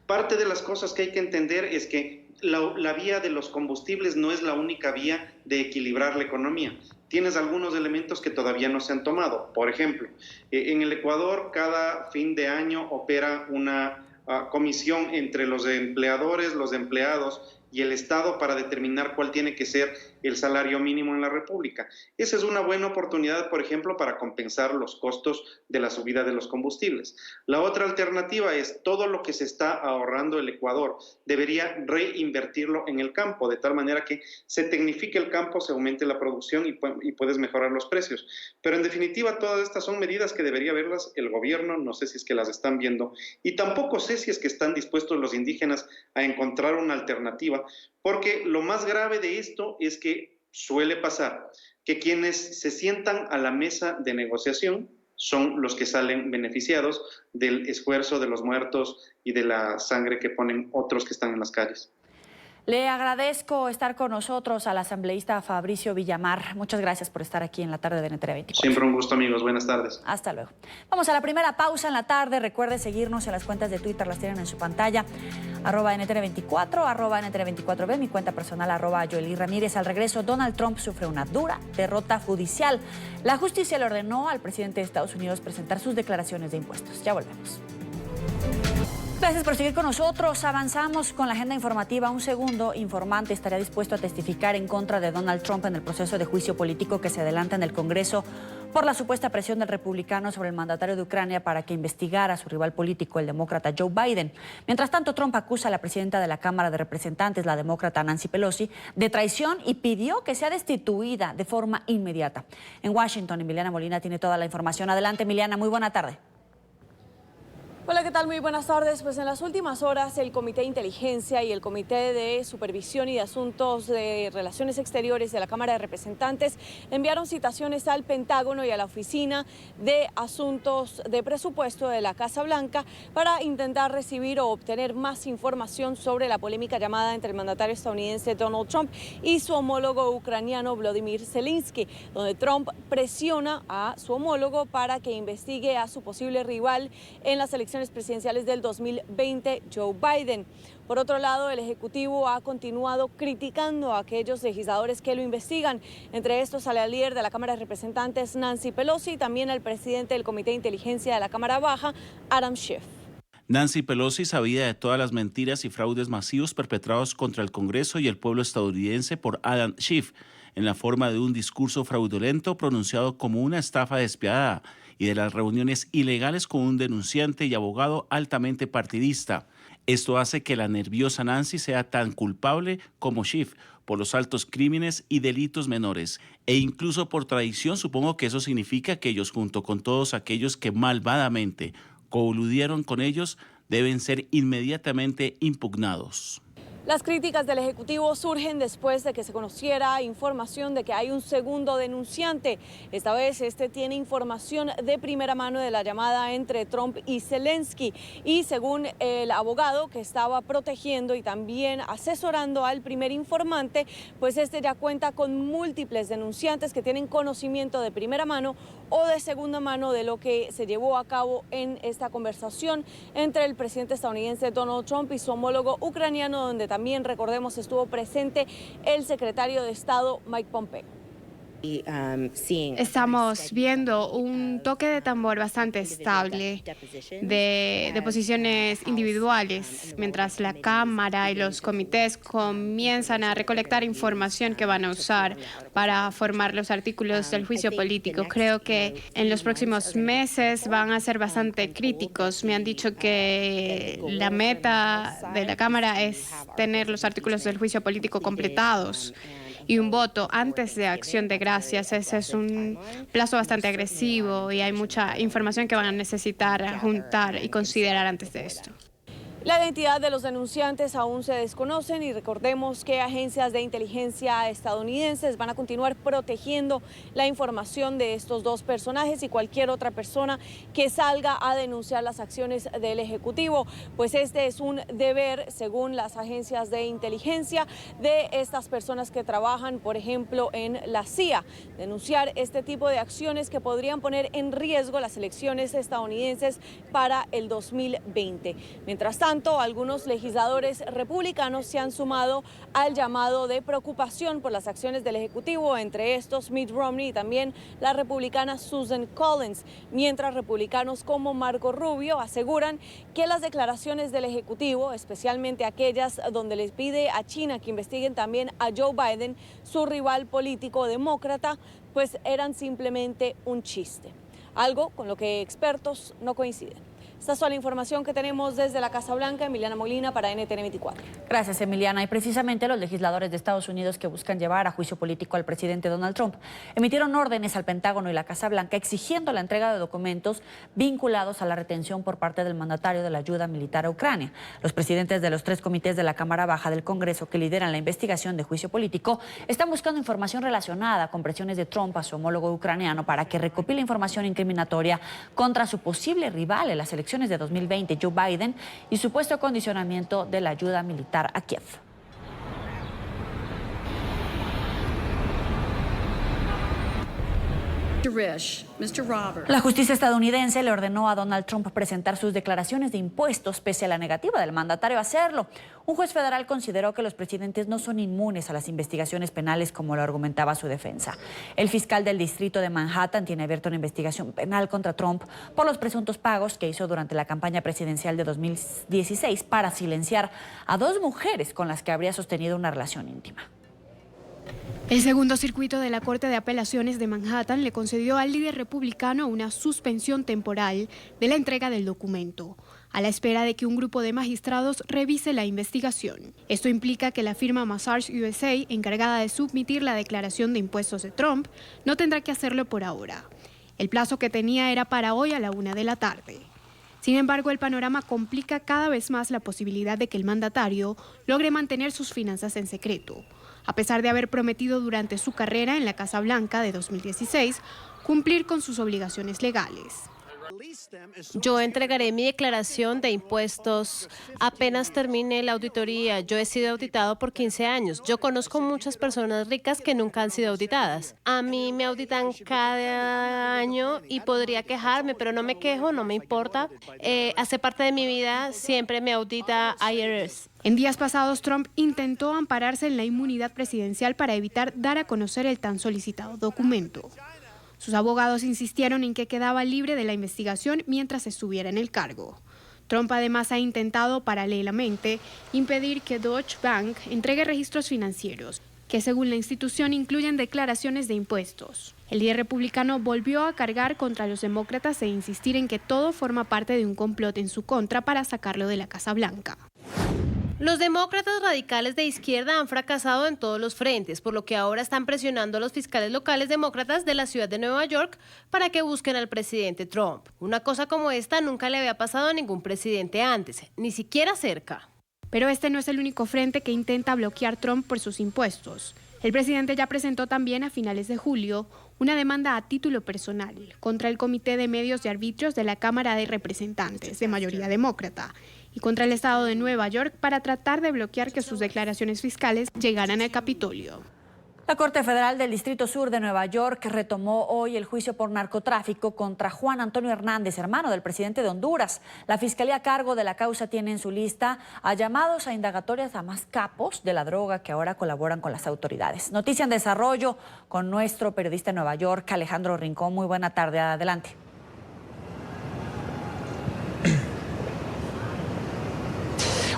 parte de las cosas que hay que entender es que la vía de los combustibles no es la única vía de equilibrar la economía. Tienes algunos elementos que todavía no se han tomado. Por ejemplo, en el Ecuador cada fin de año opera una comisión entre los empleadores, los empleados y el Estado para determinar cuál tiene que ser el salario mínimo en la República. Esa es una buena oportunidad, por ejemplo, para compensar los costos de la subida de los combustibles. La otra alternativa es todo lo que se está ahorrando el Ecuador debería reinvertirlo en el campo, de tal manera que se tecnifique el campo, se aumente la producción y puedes mejorar los precios. Pero en definitiva, todas estas son medidas que debería verlas el gobierno, no sé si es que las están viendo, y tampoco sé si es que están dispuestos los indígenas a encontrar una alternativa, porque lo más grave de esto es que suele pasar que quienes se sientan a la mesa de negociación son los que salen beneficiados del esfuerzo de los muertos y de la sangre que ponen otros que están en las calles. Le agradezco estar con nosotros al asambleísta Fabricio Villamar. Muchas gracias por estar aquí en la tarde de NTN 24. Siempre un gusto, amigos. Buenas tardes. Hasta luego. Vamos a la primera pausa en la tarde. Recuerde seguirnos en las cuentas de Twitter, las tienen en su pantalla. @NTN24, @NTN24B, mi cuenta personal, @Joely Ramírez. Al regreso, Donald Trump sufre una dura derrota judicial. La justicia le ordenó al presidente de Estados Unidos presentar sus declaraciones de impuestos. Ya volvemos. Gracias por seguir con nosotros. Avanzamos con la agenda informativa. Un segundo informante estaría dispuesto a testificar en contra de Donald Trump en el proceso de juicio político que se adelanta en el Congreso por la supuesta presión del republicano sobre el mandatario de Ucrania para que investigara a su rival político, el demócrata Joe Biden. Mientras tanto, Trump acusa a la presidenta de la Cámara de Representantes, la demócrata Nancy Pelosi, de traición y pidió que sea destituida de forma inmediata. En Washington, Emiliana Molina tiene toda la información. Adelante, Emiliana. Muy buena tarde. Hola, ¿qué tal? Muy buenas tardes. Pues en las últimas horas el Comité de Inteligencia y el Comité de Supervisión y de Asuntos de Relaciones Exteriores de la Cámara de Representantes enviaron citaciones al Pentágono y a la Oficina de Asuntos de Presupuesto de la Casa Blanca para intentar recibir o obtener más información sobre la polémica llamada entre el mandatario estadounidense Donald Trump y su homólogo ucraniano Volodymyr Zelensky, donde Trump presiona a su homólogo para que investigue a su posible rival en las elecciones presidenciales del 2020, Joe Biden. Por otro lado, el Ejecutivo ha continuado criticando a aquellos legisladores que lo investigan. Entre estos, a la líder de la Cámara de Representantes, Nancy Pelosi, y también al presidente del Comité de Inteligencia de la Cámara Baja, Adam Schiff. Nancy Pelosi sabía de todas las mentiras y fraudes masivos perpetrados contra el Congreso y el pueblo estadounidense por Adam Schiff, en la forma de un discurso fraudulento pronunciado como una estafa despiadada y de las reuniones ilegales con un denunciante y abogado altamente partidista. Esto hace que la nerviosa Nancy sea tan culpable como Schiff por los altos crímenes y delitos menores. E incluso por traición, supongo que eso significa que ellos, junto con todos aquellos que malvadamente coludieron con ellos, deben ser inmediatamente impugnados. Las críticas del Ejecutivo surgen después de que se conociera información de que hay un segundo denunciante. Esta vez este tiene información de primera mano de la llamada entre Trump y Zelensky. Y según el abogado que estaba protegiendo y también asesorando al primer informante, pues este ya cuenta con múltiples denunciantes que tienen conocimiento de primera mano o de segunda mano de lo que se llevó a cabo en esta conversación entre el presidente estadounidense Donald Trump y su homólogo ucraniano, donde también, recordemos, estuvo presente el secretario de Estado Mike Pompeo. Estamos viendo un toque de tambor bastante estable de deposiciones individuales, mientras la Cámara y los comités comienzan a recolectar información que van a usar para formar los artículos del juicio político. Creo que en los próximos meses van a ser bastante críticos. Me han dicho que la meta de la Cámara es tener los artículos del juicio político completados y un voto antes de Acción de Gracias. Ese es un plazo bastante agresivo y hay mucha información que van a necesitar juntar y considerar antes de esto. La identidad de los denunciantes aún se desconocen y recordemos que agencias de inteligencia estadounidenses van a continuar protegiendo la información de estos dos personajes y cualquier otra persona que salga a denunciar las acciones del Ejecutivo, pues este es un deber, según las agencias de inteligencia, de estas personas que trabajan, por ejemplo, en la CIA, denunciar este tipo de acciones que podrían poner en riesgo las elecciones estadounidenses para el 2020. Mientras tanto, algunos legisladores republicanos se han sumado al llamado de preocupación por las acciones del Ejecutivo, entre estos Mitt Romney y también la republicana Susan Collins, mientras republicanos como Marco Rubio aseguran que las declaraciones del Ejecutivo, especialmente aquellas donde les pide a China que investiguen también a Joe Biden, su rival político demócrata, pues eran simplemente un chiste, algo con lo que expertos no coinciden. Esta es toda la información que tenemos desde la Casa Blanca. Emiliana Molina para NTN 24. Gracias, Emiliana. Y precisamente los legisladores de Estados Unidos que buscan llevar a juicio político al presidente Donald Trump emitieron órdenes al Pentágono y la Casa Blanca exigiendo la entrega de documentos vinculados a la retención por parte del mandatario de la ayuda militar a Ucrania. Los presidentes de los 3 comités de la Cámara Baja del Congreso que lideran la investigación de juicio político están buscando información relacionada con presiones de Trump a su homólogo ucraniano para que recopile información incriminatoria contra su posible rival en las elecciones de 2020, Joe Biden, y supuesto condicionamiento de la ayuda militar a Kiev. La justicia estadounidense le ordenó a Donald Trump presentar sus declaraciones de impuestos pese a la negativa del mandatario a hacerlo. Un juez federal consideró que los presidentes no son inmunes a las investigaciones penales como lo argumentaba su defensa. El fiscal del distrito de Manhattan tiene abierta una investigación penal contra Trump por los presuntos pagos que hizo durante la campaña presidencial de 2016 para silenciar a 2 mujeres con las que habría sostenido una relación íntima. El segundo circuito de la Corte de Apelaciones de Manhattan le concedió al líder republicano una suspensión temporal de la entrega del documento, a la espera de que un grupo de magistrados revise la investigación. Esto implica que la firma Mazars USA, encargada de submitir la declaración de impuestos de Trump, no tendrá que hacerlo por ahora. El plazo que tenía era para hoy a la 1 de la tarde. Sin embargo, el panorama complica cada vez más la posibilidad de que el mandatario logre mantener sus finanzas en secreto, a pesar de haber prometido durante su carrera en la Casa Blanca de 2016 cumplir con sus obligaciones legales. Yo entregaré mi declaración de impuestos apenas termine la auditoría. Yo he sido auditado por 15 años. Yo conozco muchas personas ricas que nunca han sido auditadas. A mí me auditan cada año y podría quejarme, pero no me quejo, no me importa. Hace parte de mi vida, siempre me audita IRS. En días pasados, Trump intentó ampararse en la inmunidad presidencial para evitar dar a conocer el tan solicitado documento. Sus abogados insistieron en que quedaba libre de la investigación mientras estuviera en el cargo. Trump además ha intentado paralelamente impedir que Deutsche Bank entregue registros financieros, que según la institución incluyen declaraciones de impuestos. El líder republicano volvió a cargar contra los demócratas e insistir en que todo forma parte de un complot en su contra para sacarlo de la Casa Blanca. Los demócratas radicales de izquierda han fracasado en todos los frentes, por lo que ahora están presionando a los fiscales locales demócratas de la ciudad de Nueva York para que busquen al presidente Trump. Una cosa como esta nunca le había pasado a ningún presidente antes, ni siquiera cerca. Pero este no es el único frente que intenta bloquear Trump por sus impuestos. El presidente ya presentó también a finales de julio una demanda a título personal contra el Comité de Medios y Arbitrios de la Cámara de Representantes, de mayoría demócrata, y contra el Estado de Nueva York para tratar de bloquear que sus declaraciones fiscales llegaran al Capitolio. La Corte Federal del Distrito Sur de Nueva York retomó hoy el juicio por narcotráfico contra Juan Antonio Hernández, hermano del presidente de Honduras. La Fiscalía a cargo de la causa tiene en su lista a llamados a indagatorias a más capos de la droga que ahora colaboran con las autoridades. Noticia en desarrollo con nuestro periodista en Nueva York, Alejandro Rincón. Muy buena tarde, adelante.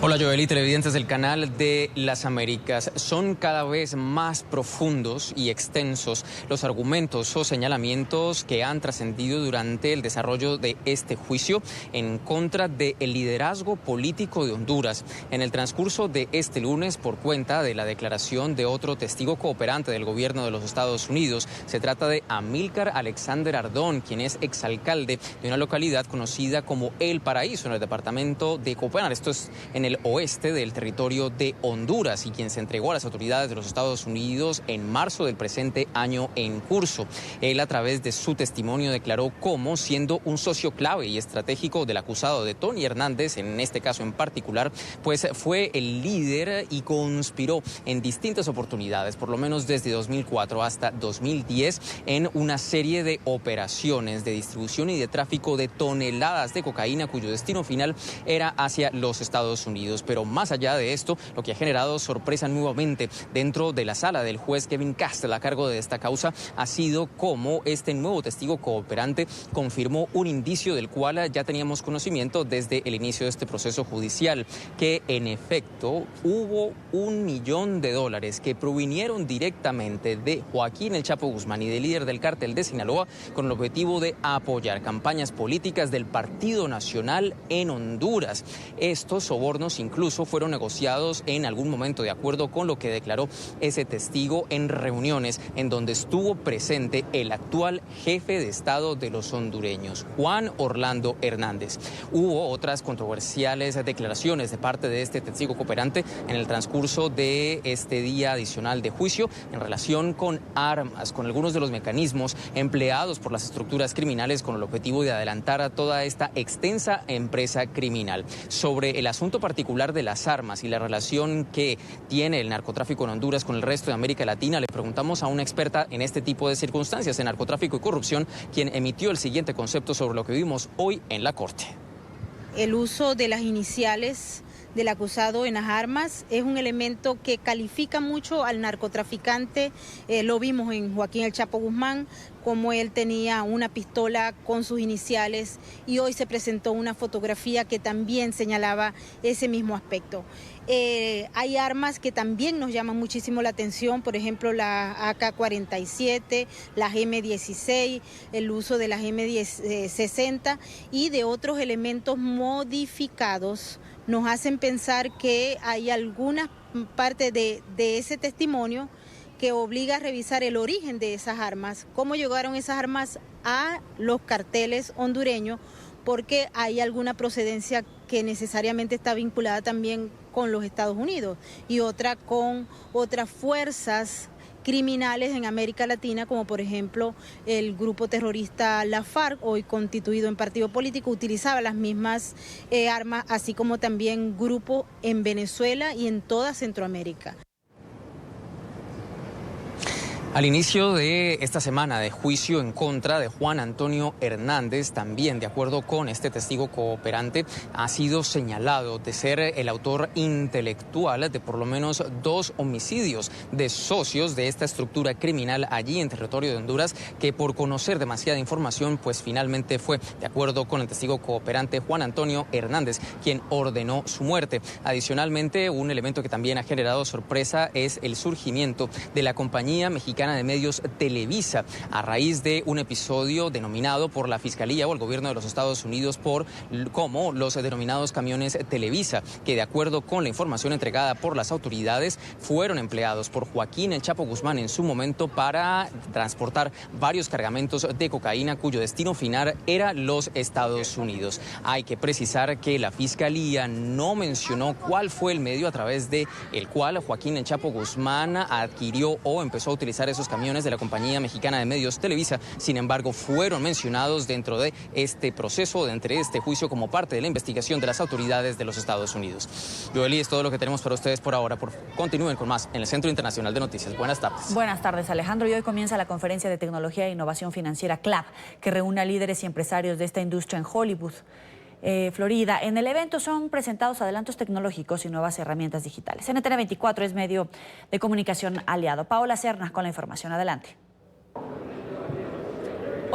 Hola Joely, televidentes del canal de las Américas. Son cada vez más profundos y extensos los argumentos o señalamientos que han trascendido durante el desarrollo de este juicio en contra del liderazgo político de Honduras. En el transcurso de este lunes, por cuenta de la declaración de otro testigo cooperante del gobierno de los Estados Unidos, se trata de Amílcar Alexander Ardón, quien es exalcalde de una localidad conocida como El Paraíso, en el departamento de Copenhague. Esto es en el oeste del territorio de Honduras, y quien se entregó a las autoridades de los Estados Unidos en marzo del presente año en curso. Él, a través de su testimonio, declaró cómo, siendo un socio clave y estratégico del acusado de Tony Hernández, en este caso en particular, pues fue el líder y conspiró en distintas oportunidades, por lo menos desde 2004 hasta 2010, en una serie de operaciones de distribución y de tráfico de toneladas de cocaína, cuyo destino final era hacia los Estados Unidos. Pero más allá de esto, lo que ha generado sorpresa nuevamente dentro de la sala del juez Kevin Castle a cargo de esta causa ha sido cómo este nuevo testigo cooperante confirmó un indicio del cual ya teníamos conocimiento desde el inicio de este proceso judicial, que en efecto hubo $1 millón que provinieron directamente de Joaquín El Chapo Guzmán y del líder del cártel de Sinaloa, con el objetivo de apoyar campañas políticas del Partido Nacional en Honduras. Estos sobornos incluso fueron negociados en algún momento, de acuerdo con lo que declaró ese testigo, en reuniones en donde estuvo presente el actual jefe de Estado de los hondureños, Juan Orlando Hernández. Hubo otras controversiales declaraciones de parte de este testigo cooperante en el transcurso de este día adicional de juicio en relación con armas, con algunos de los mecanismos empleados por las estructuras criminales con el objetivo de adelantar a toda esta extensa empresa criminal. Sobre el asunto particular de las armas y la relación que tiene el narcotráfico en Honduras con el resto de América Latina, le preguntamos a una experta en este tipo de circunstancias, en narcotráfico y corrupción, quien emitió el siguiente concepto sobre lo que vimos hoy en la Corte. El uso de las iniciales del acusado en las armas es un elemento que califica mucho al narcotraficante. Lo vimos en Joaquín El Chapo Guzmán, como él tenía una pistola con sus iniciales, y hoy se presentó una fotografía que también señalaba ese mismo aspecto. Hay armas que también nos llaman muchísimo la atención, por ejemplo la AK-47, las M16, el uso de las M60 y de otros elementos modificados nos hacen pensar que hay alguna parte de ese testimonio que obliga a revisar el origen de esas armas, cómo llegaron esas armas a los carteles hondureños, porque hay alguna procedencia que necesariamente está vinculada también con los Estados Unidos y otra con otras fuerzas criminales en América Latina, como por ejemplo el grupo terrorista La FARC, hoy constituido en partido político, utilizaba las mismas armas, así como también grupos en Venezuela y en toda Centroamérica. Al inicio de esta semana de juicio en contra de Juan Antonio Hernández, también de acuerdo con este testigo cooperante, ha sido señalado de ser el autor intelectual de por lo menos 2 homicidios de socios de esta estructura criminal allí en territorio de Honduras, que por conocer demasiada información, pues finalmente fue, de acuerdo con el testigo cooperante, Juan Antonio Hernández quien ordenó su muerte. Adicionalmente, un elemento que también ha generado sorpresa es el surgimiento de la compañía mexicana Mexicana de Medios Televisa, a raíz de un episodio denominado por la Fiscalía o el gobierno de los Estados Unidos como los denominados camiones Televisa, que de acuerdo con la información entregada por las autoridades fueron empleados por Joaquín El Chapo Guzmán en su momento para transportar varios cargamentos de cocaína cuyo destino final era los Estados Unidos. Hay que precisar que la Fiscalía no mencionó cuál fue el medio a través de el cual Joaquín El Chapo Guzmán adquirió o empezó a utilizar esos camiones de la compañía mexicana de medios Televisa. Sin embargo, fueron mencionados dentro de este proceso, entre este juicio, como parte de la investigación de las autoridades de los Estados Unidos. Joely, es todo lo que tenemos para ustedes por ahora. Continúen con más en el Centro Internacional de Noticias. Buenas tardes. Buenas tardes, Alejandro. Y hoy comienza la conferencia de tecnología e innovación financiera CLAP, que reúne a líderes y empresarios de esta industria en Hollywood, Florida. En el evento son presentados adelantos tecnológicos y nuevas herramientas digitales. NTN 24 es medio de comunicación aliado. Paola Cernas con la información. Adelante.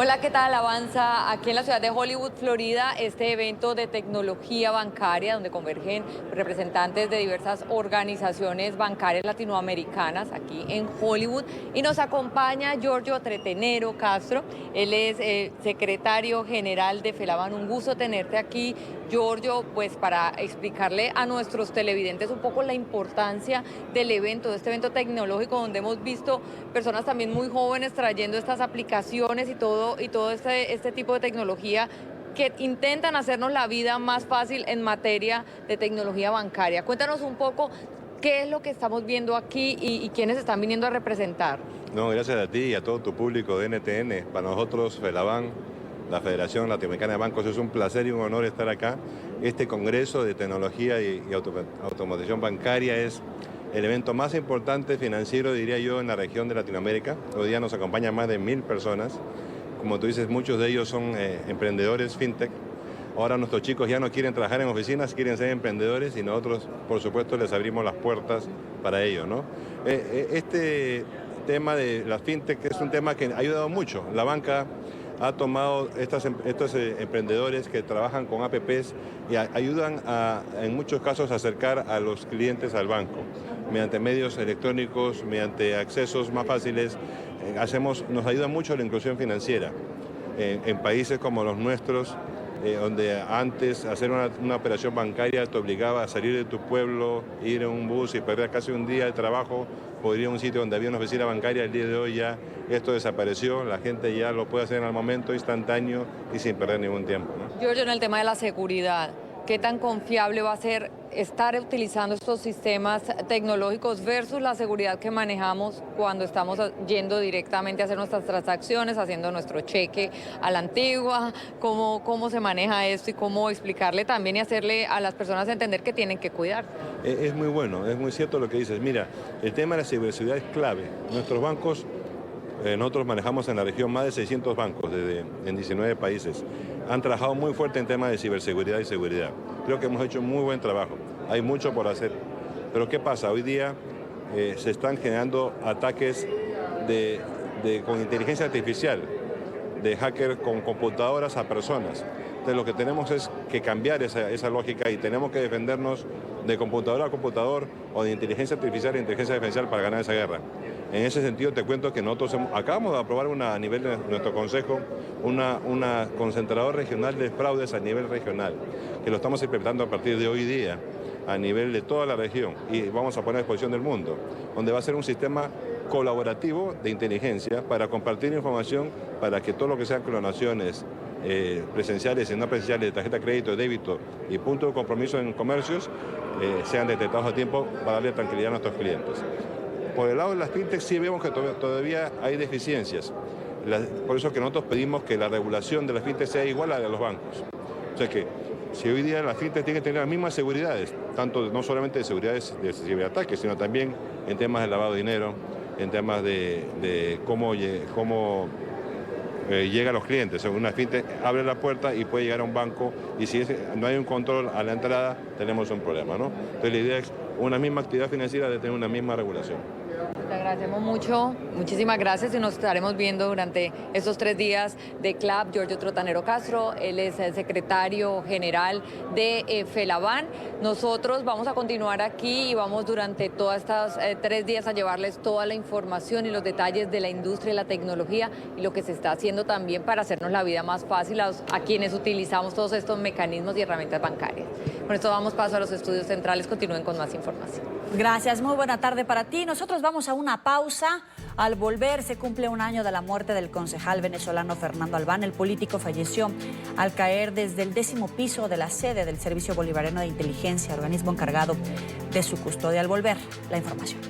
Hola, ¿qué tal? Avanza aquí en la ciudad de Hollywood, Florida, este evento de tecnología bancaria donde convergen representantes de diversas organizaciones bancarias latinoamericanas aquí en Hollywood. Y nos acompaña Giorgio Tretenero Castro. Él es secretario general de FELABAN. Un gusto tenerte aquí, Giorgio, pues para explicarle a nuestros televidentes un poco la importancia del evento, de este evento tecnológico donde hemos visto personas también muy jóvenes trayendo estas aplicaciones y todo este tipo de tecnología que intentan hacernos la vida más fácil en materia de tecnología bancaria. Cuéntanos un poco qué es lo que estamos viendo aquí y quiénes están viniendo a representar. No, gracias a ti y a todo tu público de NTN. Para nosotros, FELABAN, la Federación Latinoamericana de Bancos, es un placer y un honor estar acá. Este Congreso de Tecnología y Automatización Bancaria es el evento más importante financiero, diría yo, en la región de Latinoamérica. Hoy día nos acompañan más de 1000 personas. Como tú dices, muchos de ellos son emprendedores fintech. Ahora nuestros chicos ya no quieren trabajar en oficinas, quieren ser emprendedores y nosotros, por supuesto, les abrimos las puertas para ello, ¿no? Este tema de las fintech es un tema que ha ayudado mucho. La banca ha tomado estos emprendedores que trabajan con APPs y ayudan en muchos casos a acercar a los clientes al banco mediante medios electrónicos, mediante accesos más fáciles. Nos ayuda mucho la inclusión financiera en países como los nuestros, donde antes hacer una operación bancaria te obligaba a salir de tu pueblo, ir en un bus y perder casi un día de trabajo, podría ir a un sitio donde había una oficina bancaria. El día de hoy ya esto desapareció, la gente ya lo puede hacer al momento, instantáneo y sin perder ningún tiempo, ¿no? Giorgio, en el tema de la seguridad, ¿qué tan confiable va a ser estar utilizando estos sistemas tecnológicos versus la seguridad que manejamos cuando estamos yendo directamente a hacer nuestras transacciones, haciendo nuestro cheque a la antigua? ¿Cómo se maneja esto y cómo explicarle también y hacerle a las personas entender que tienen que cuidar? Es muy bueno, es muy cierto lo que dices. Mira, el tema de la ciberseguridad es clave. Nuestros bancos, nosotros manejamos en la región más de 600 bancos en 19 países. Han trabajado muy fuerte en temas de ciberseguridad y seguridad. Creo que hemos hecho un muy buen trabajo. Hay mucho por hacer. Pero ¿qué pasa? Hoy día se están generando ataques con inteligencia artificial, de hacker con computadoras a personas. Entonces lo que tenemos es que cambiar esa lógica y tenemos que defendernos de computador a computador o de inteligencia artificial e inteligencia artificial para ganar esa guerra. En ese sentido te cuento que nosotros acabamos de aprobar a nivel de nuestro consejo una concentrador regional de fraudes a nivel regional, que lo estamos implementando a partir de hoy día a nivel de toda la región y vamos a poner a disposición del mundo, donde va a ser un sistema colaborativo de inteligencia para compartir información para que todo lo que sean clonaciones presenciales y no presenciales de tarjeta de crédito, de débito y punto de compromiso en comercios sean detectados a tiempo para darle tranquilidad a nuestros clientes. Por el lado de las fintech sí vemos que todavía hay deficiencias. Por eso que nosotros pedimos que la regulación de las fintech sea igual a la de los bancos. O sea que si hoy día las fintech tienen que tener las mismas seguridades, tanto no solamente de seguridades de ciberataques, sino también en temas de lavado de dinero, en temas de cómo llega a los clientes. Una fintech abre la puerta y puede llegar a un banco y si no hay un control a la entrada tenemos un problema, ¿no? Entonces la idea es una misma actividad financiera de tener una misma regulación. Te agradecemos mucho, muchísimas gracias y nos estaremos viendo durante estos 3 días de CLAP. Giorgio Trotanero Castro, él es el secretario general de FELABAN. Nosotros vamos a continuar aquí y vamos durante todos estos 3 días a llevarles toda la información y los detalles de la industria y la tecnología y lo que se está haciendo también para hacernos la vida más fácil a quienes utilizamos todos estos mecanismos y herramientas bancarias. Con esto damos paso a los estudios centrales. Continúen con más información. Gracias, muy buena tarde para ti. Nosotros vamos a una pausa. Al volver se cumple 1 año de la muerte del concejal venezolano Fernando Albán. El político falleció al caer desde el 10º piso de la sede del Servicio Bolivariano de Inteligencia, organismo encargado de su custodia. Al volver, la información.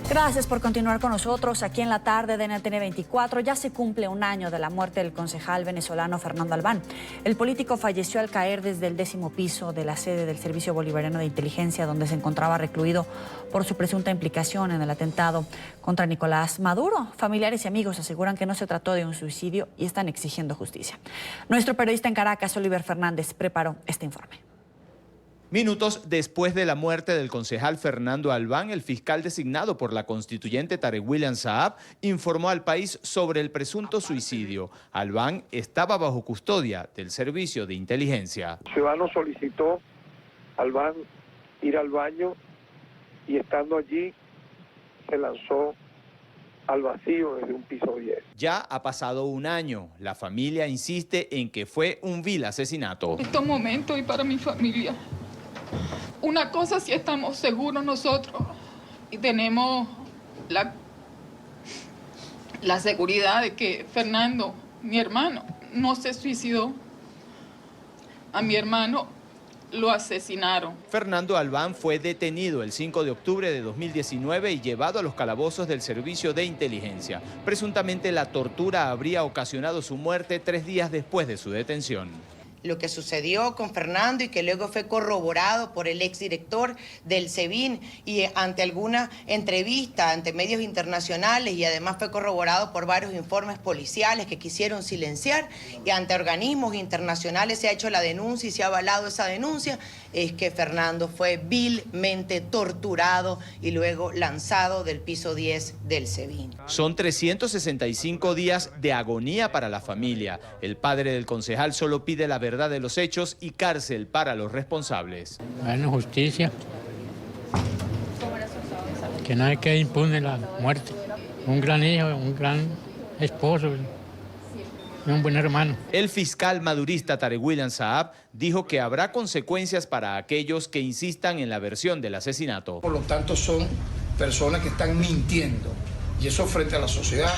Gracias por continuar con nosotros aquí en la tarde de NTN 24. Ya se cumple 1 año de la muerte del concejal venezolano Fernando Albán. El político falleció al caer desde el 10º piso de la sede del Servicio Bolivariano de Inteligencia, donde se encontraba recluido por su presunta implicación en el atentado contra Nicolás Maduro. Familiares y amigos aseguran que no se trató de un suicidio y están exigiendo justicia. Nuestro periodista en Caracas, Oliver Fernández, preparó este informe. Minutos después de la muerte del concejal Fernando Albán, el fiscal designado por la constituyente Tarek William Saab informó al país sobre el presunto suicidio. Albán estaba bajo custodia del Servicio de Inteligencia. El ciudadano solicitó a Albán ir al baño y estando allí se lanzó al vacío desde un piso 10. Ya ha pasado 1 año. La familia insiste en que fue un vil asesinato. Estos momentos y para mi familia. Una cosa sí estamos seguros nosotros y tenemos la seguridad de que Fernando, mi hermano, no se suicidó. A mi hermano lo asesinaron. Fernando Albán fue detenido el 5 de octubre de 2019 y llevado a los calabozos del Servicio de Inteligencia. Presuntamente la tortura habría ocasionado su muerte 3 días después de su detención. Lo que sucedió con Fernando y que luego fue corroborado por el exdirector del SEBIN y ante alguna entrevista ante medios internacionales y además fue corroborado por varios informes policiales que quisieron silenciar y ante organismos internacionales se ha hecho la denuncia y se ha avalado esa denuncia, es que Fernando fue vilmente torturado y luego lanzado del piso 10 del SEBIN. Son 365 días de agonía para la familia. El padre del concejal solo pide la verdad de los hechos y cárcel para los responsables. Bueno, justicia. Que nadie quede impune la muerte. Un gran hijo, un gran esposo, un buen hermano. El fiscal madurista Tarek William Saab dijo que habrá consecuencias para aquellos que insistan en la versión del asesinato. Por lo tanto, son personas que están mintiendo y eso frente a la sociedad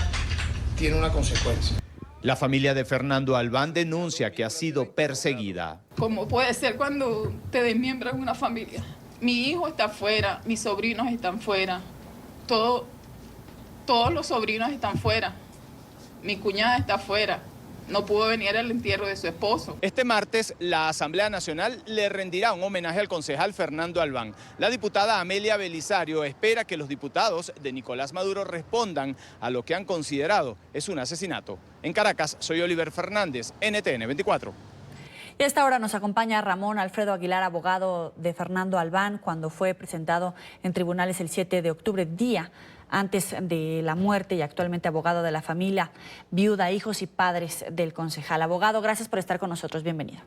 tiene una consecuencia. La familia de Fernando Albán denuncia que ha sido perseguida. Como puede ser cuando te desmiembran una familia. Mi hijo está fuera, mis sobrinos están fuera, todos los sobrinos están fuera, mi cuñada está fuera. No pudo venir al entierro de su esposo. Este martes, la Asamblea Nacional le rendirá un homenaje al concejal Fernando Albán. La diputada Amelia Belisario espera que los diputados de Nicolás Maduro respondan a lo que han considerado es un asesinato. En Caracas, soy Oliver Fernández, NTN 24. Y a esta hora nos acompaña Ramón Alfredo Aguilar, abogado de Fernando Albán, cuando fue presentado en tribunales el 7 de octubre, día antes de la muerte, y actualmente abogado de la familia, viuda, hijos y padres del concejal. Abogado, gracias por estar con nosotros. Bienvenido.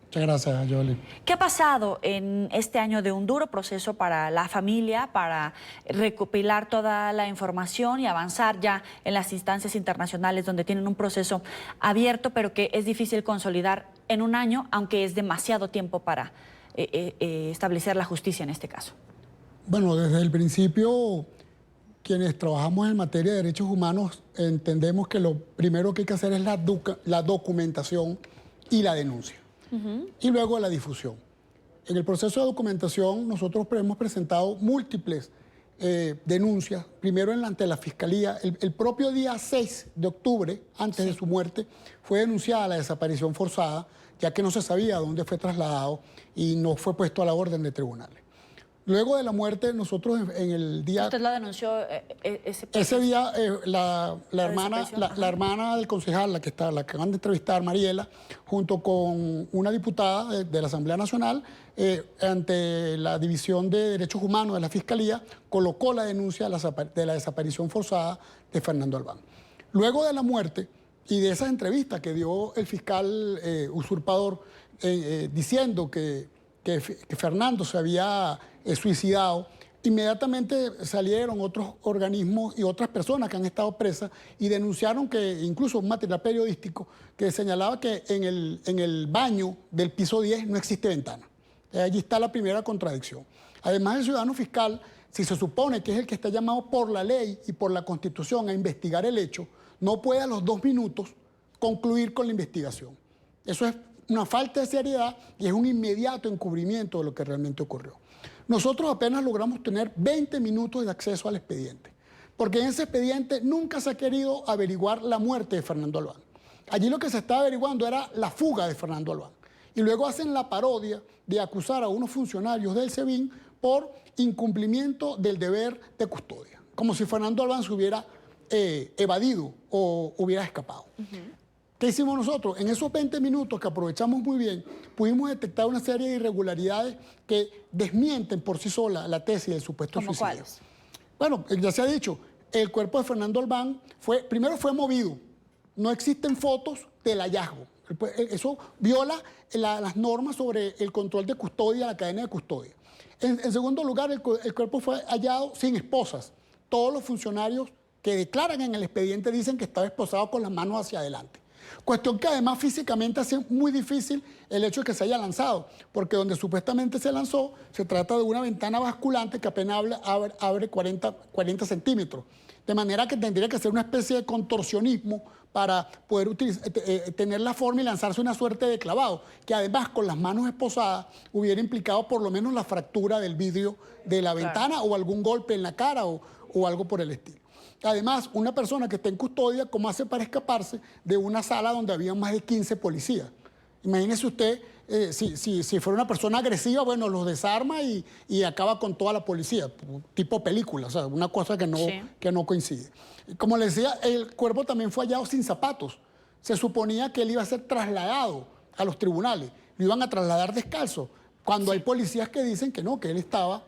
Muchas gracias, Yoli. ¿Qué ha pasado en este año de un duro proceso para la familia, para recopilar toda la información y avanzar ya en las instancias internacionales donde tienen un proceso abierto, pero que es difícil consolidar en 1 año, aunque es demasiado tiempo para establecer la justicia en este caso? Bueno, desde el principio, quienes trabajamos en materia de derechos humanos entendemos que lo primero que hay que hacer es la documentación y la denuncia. Y luego la difusión. En el proceso de documentación nosotros hemos presentado múltiples denuncias, primero ante la Fiscalía. El propio día 6 de octubre, antes de su muerte, fue denunciada la desaparición forzada, ya que no se sabía dónde fue trasladado y no fue puesto a la orden de tribunales. Luego de la muerte, nosotros en el día... ¿Usted la denunció ese día? La hermana del concejal, la que acaban de entrevistar, Mariela, junto con una diputada de la Asamblea Nacional, ante la División de Derechos Humanos de la Fiscalía, colocó la denuncia de la desaparición forzada de Fernando Albán. Luego de la muerte y de esa entrevista que dio el fiscal usurpador diciendo que Fernando se había suicidado, inmediatamente salieron otros organismos y otras personas que han estado presas y denunciaron que incluso un material periodístico que señalaba que en el baño del piso 10 no existe ventana. Allí está la primera contradicción. Además, el ciudadano fiscal, si se supone que es el que está llamado por la ley y por la Constitución a investigar el hecho, no puede a los 2 minutos concluir con la investigación. Eso es una falta de seriedad y es un inmediato encubrimiento de lo que realmente ocurrió. Nosotros apenas logramos tener 20 minutos de acceso al expediente, porque en ese expediente nunca se ha querido averiguar la muerte de Fernando Albán. Allí lo que se estaba averiguando era la fuga de Fernando Albán. Y luego hacen la parodia de acusar a unos funcionarios del SEBIN por incumplimiento del deber de custodia, como si Fernando Albán se hubiera evadido o hubiera escapado. ¿Qué hicimos nosotros? En esos 20 minutos que aprovechamos muy bien, pudimos detectar una serie de irregularidades que desmienten por sí sola la tesis del supuesto suicidio. ¿Cómo cuáles? Bueno, ya se ha dicho, el cuerpo de Fernando Albán primero fue movido. No existen fotos del hallazgo. Eso viola las normas sobre el control de custodia, la cadena de custodia. En segundo lugar, el cuerpo fue hallado sin esposas. Todos los funcionarios que declaran en el expediente dicen que estaba esposado con las manos hacia adelante. Cuestión que además físicamente hace muy difícil el hecho de que se haya lanzado, porque donde supuestamente se lanzó se trata de una ventana basculante que apenas abre 40 centímetros. De manera que tendría que ser una especie de contorsionismo para poder tener la forma y lanzarse una suerte de clavado, que además con las manos esposadas hubiera implicado por lo menos la fractura del vidrio de la ventana o algún golpe en la cara o algo por el estilo. Además, una persona que está en custodia, ¿cómo hace para escaparse de una sala donde había más de 15 policías? Imagínese usted, si fuera una persona agresiva, bueno, los desarma y acaba con toda la policía, tipo película, o sea, una cosa que no coincide. Como les decía, el cuerpo también fue hallado sin zapatos. Se suponía que él iba a ser trasladado a los tribunales, lo iban a trasladar descalzo, cuando hay policías que dicen que no, que él estaba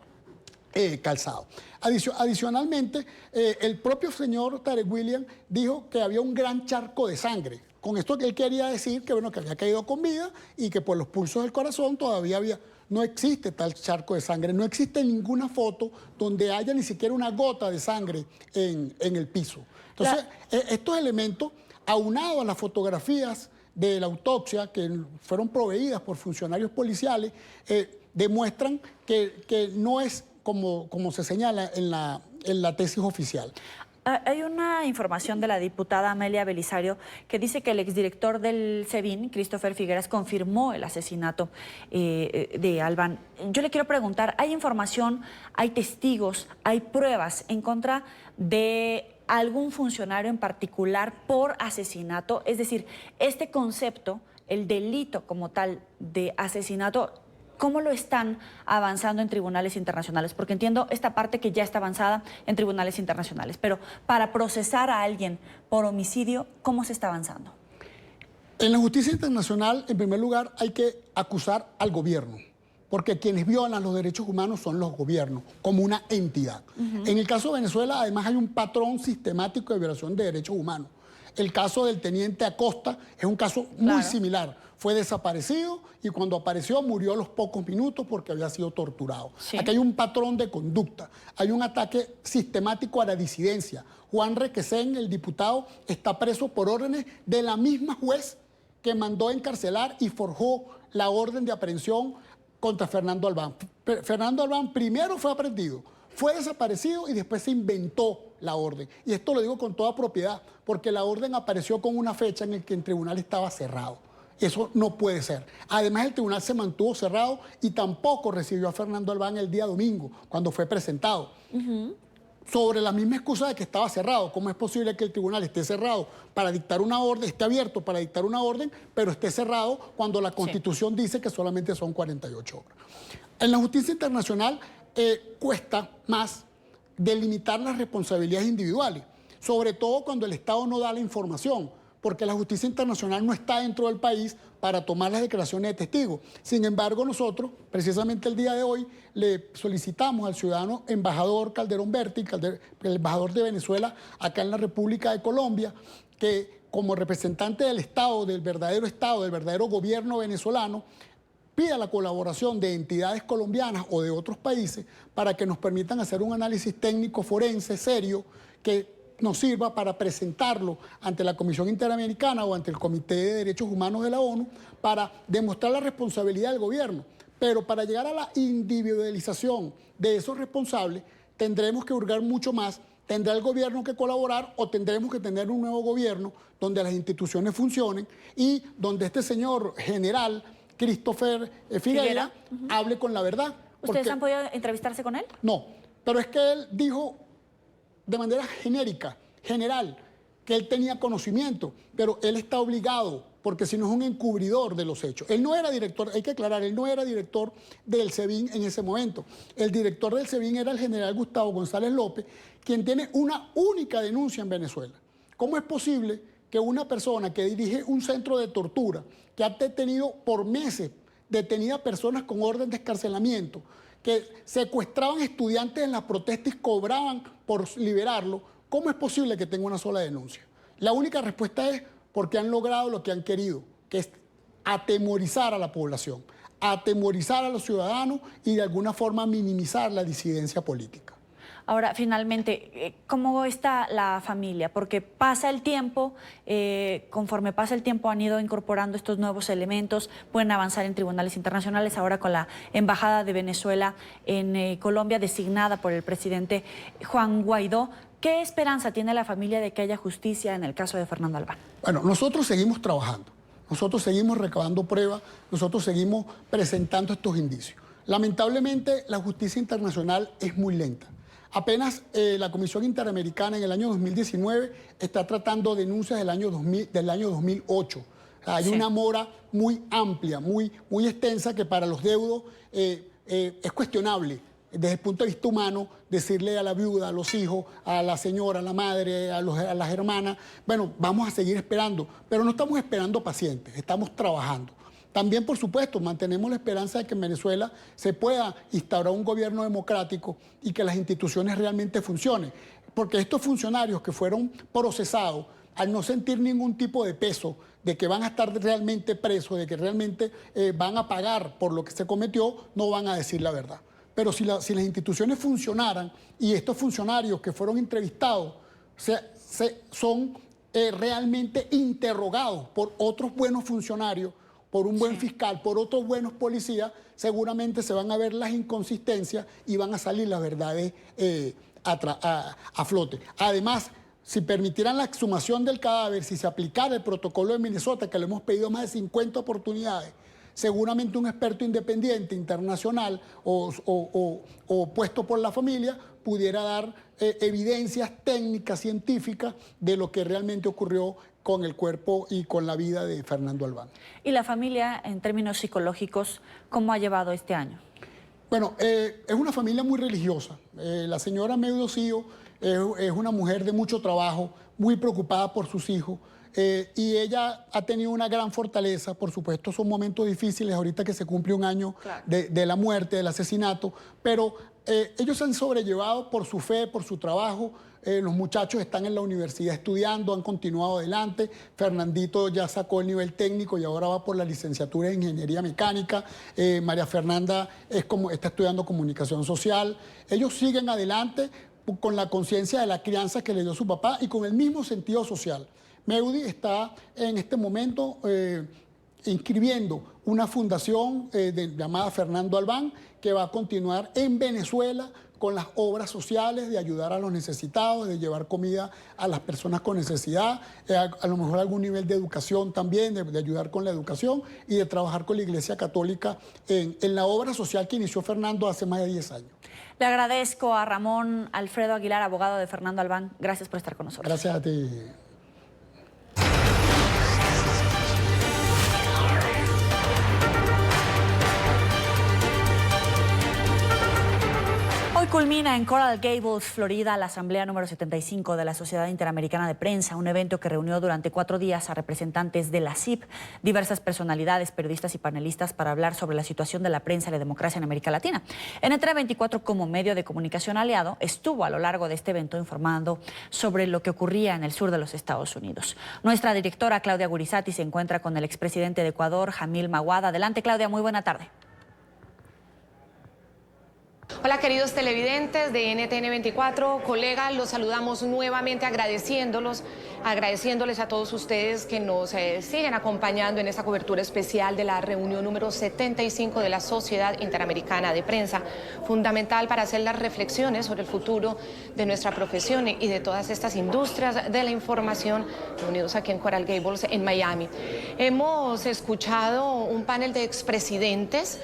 calzado. Adicionalmente, el propio señor Tarek William dijo que había un gran charco de sangre. Con esto que él quería decir que, bueno, que había caído con vida y que por los pulsos del corazón todavía no existe tal charco de sangre. No existe ninguna foto donde haya ni siquiera una gota de sangre en el piso. Entonces, estos elementos, aunados a las fotografías de la autopsia que fueron proveídas por funcionarios policiales, demuestran que no es como se señala en la tesis oficial. Hay una información de la diputada Amelia Belisario que dice que el exdirector del SEBIN, Christopher Figueras, confirmó el asesinato de Albán. Yo le quiero preguntar, ¿hay información, hay testigos, hay pruebas en contra de algún funcionario en particular por asesinato? Es decir, este concepto, el delito como tal de asesinato, ¿cómo lo están avanzando en tribunales internacionales? Porque entiendo esta parte que ya está avanzada en tribunales internacionales, pero para procesar a alguien por homicidio, ¿cómo se está avanzando? En la justicia internacional, en primer lugar, hay que acusar al gobierno, porque quienes violan los derechos humanos son los gobiernos, como una entidad. En el caso de Venezuela, además, hay un patrón sistemático de violación de derechos humanos. El caso del teniente Acosta es un caso muy similar. Fue desaparecido y cuando apareció murió a los pocos minutos porque había sido torturado. Aquí hay un patrón de conducta, hay un ataque sistemático a la disidencia. Juan Requesén, el diputado, está preso por órdenes de la misma juez que mandó encarcelar y forjó la orden de aprehensión contra Fernando Albán. Fernando Albán primero fue aprehendido, fue desaparecido y después se inventó la orden. Y esto lo digo con toda propiedad, porque la orden apareció con una fecha en la que el tribunal estaba cerrado. Eso no puede ser. Además, el tribunal se mantuvo cerrado y tampoco recibió a Fernando Albán el día domingo, cuando fue presentado. Sobre la misma excusa de que estaba cerrado. ¿Cómo es posible que el tribunal esté cerrado para dictar una orden, esté abierto para dictar una orden, pero esté cerrado cuando la Constitución dice que solamente son 48 horas? En la justicia internacional, cuesta más delimitar las responsabilidades individuales, sobre todo cuando el Estado no da la información, porque la justicia internacional no está dentro del país para tomar las declaraciones de testigos. Sin embargo, nosotros, precisamente el día de hoy, le solicitamos al ciudadano embajador Calderón Berti, el embajador de Venezuela acá en la República de Colombia, que como representante del Estado, del verdadero gobierno venezolano, pida la colaboración de entidades colombianas o de otros países para que nos permitan hacer un análisis técnico forense serio que nos sirva para presentarlo ante la Comisión Interamericana o ante el Comité de Derechos Humanos de la ONU para demostrar la responsabilidad del gobierno. Pero para llegar a la individualización de esos responsables tendremos que hurgar mucho más. Tendrá el gobierno que colaborar o tendremos que tener un nuevo gobierno donde las instituciones funcionen y donde este señor general Christopher Figueira hable con la verdad. ¿Ustedes han podido entrevistarse con él? No, pero es que él dijo de manera genérica, general, que él tenía conocimiento, pero él está obligado, porque si no es un encubridor de los hechos. Él no era director, hay que aclarar, él no era director del SEBIN en ese momento. El director del SEBIN era el general Gustavo González López, quien tiene una única denuncia en Venezuela. ¿Cómo es posible que una persona que dirige un centro de tortura, que ha detenido por meses, detenida personas con orden de escarcelamiento, que secuestraban estudiantes en las protestas y cobraban por liberarlo, ¿cómo es posible que tenga una sola denuncia? La única respuesta es porque han logrado lo que han querido, que es atemorizar a la población, atemorizar a los ciudadanos y de alguna forma minimizar la disidencia política. Ahora, finalmente, ¿cómo está la familia? Porque pasa el tiempo, conforme pasa el tiempo han ido incorporando estos nuevos elementos, pueden avanzar en tribunales internacionales, ahora con la Embajada de Venezuela en Colombia, designada por el presidente Juan Guaidó. ¿Qué esperanza tiene la familia de que haya justicia en el caso de Fernando Albán? Bueno, nosotros seguimos trabajando, nosotros seguimos recabando pruebas, nosotros seguimos presentando estos indicios. Lamentablemente, la justicia internacional es muy lenta. Apenas la Comisión Interamericana en el año 2019 está tratando denuncias del año 2008. Hay una mora muy amplia, muy extensa, que para los deudos es cuestionable desde el punto de vista humano decirle a la viuda, a los hijos, a la señora, a la madre, a las hermanas, bueno, vamos a seguir esperando, pero no estamos esperando pacientes, estamos trabajando. También, por supuesto, mantenemos la esperanza de que en Venezuela se pueda instaurar un gobierno democrático y que las instituciones realmente funcionen. Porque estos funcionarios que fueron procesados, al no sentir ningún tipo de peso, de que van a estar realmente presos, de que realmente van a pagar por lo que se cometió, no van a decir la verdad. Pero si las instituciones funcionaran y estos funcionarios que fueron entrevistados son realmente interrogados por otros buenos funcionarios, por un buen fiscal, por otros buenos policías, seguramente se van a ver las inconsistencias y van a salir las verdades a flote. Además, si permitieran la exhumación del cadáver, si se aplicara el protocolo de Minnesota, que le hemos pedido más de 50 oportunidades, seguramente un experto independiente, internacional o puesto por la familia, pudiera dar evidencias técnicas, científicas de lo que realmente ocurrió con el cuerpo y con la vida de Fernando Albán. ¿Y la familia, en términos psicológicos, cómo ha llevado este año? Bueno, es una familia muy religiosa. La señora Meudo Cío es una mujer de mucho trabajo, muy preocupada por sus hijos. Y ella ha tenido una gran fortaleza. Por supuesto, son momentos difíciles ahorita que se cumple un año de la muerte, del asesinato, pero ellos se han sobrellevado por su fe, por su trabajo. Los muchachos están en la universidad estudiando, han continuado adelante. Fernandito ya sacó el nivel técnico y ahora va por la licenciatura en Ingeniería Mecánica. María Fernanda está estudiando Comunicación Social. Ellos siguen adelante con la conciencia de la crianza que le dio su papá y con el mismo sentido social. Meudi está en este momento inscribiendo una fundación llamada Fernando Albán, que va a continuar en Venezuela con las obras sociales de ayudar a los necesitados, de llevar comida a las personas con necesidad, a lo mejor algún nivel de educación también, de ayudar con la educación y de trabajar con la Iglesia Católica en la obra social que inició Fernando hace más de 10 años. Le agradezco a Ramón Alfredo Aguilar, abogado de Fernando Albán. Gracias por estar con nosotros. Gracias a ti. Culmina en Coral Gables, Florida, la asamblea número 75 de la Sociedad Interamericana de Prensa, un evento que reunió durante 4 días a representantes de la CIP, diversas personalidades, periodistas y panelistas para hablar sobre la situación de la prensa y la democracia en América Latina. En Entre 24, como medio de comunicación aliado, estuvo a lo largo de este evento informando sobre lo que ocurría en el sur de los Estados Unidos. Nuestra directora Claudia Gurizati se encuentra con el expresidente de Ecuador, Jamil Mahuad. Adelante, Claudia, muy buena tarde. Hola queridos televidentes de NTN 24, colegas, los saludamos nuevamente agradeciéndoles a todos ustedes que nos siguen acompañando en esta cobertura especial de la reunión número 75 de la Sociedad Interamericana de Prensa, fundamental para hacer las reflexiones sobre el futuro de nuestra profesión y de todas estas industrias de la información reunidos aquí en Coral Gables, en Miami. Hemos escuchado un panel de expresidentes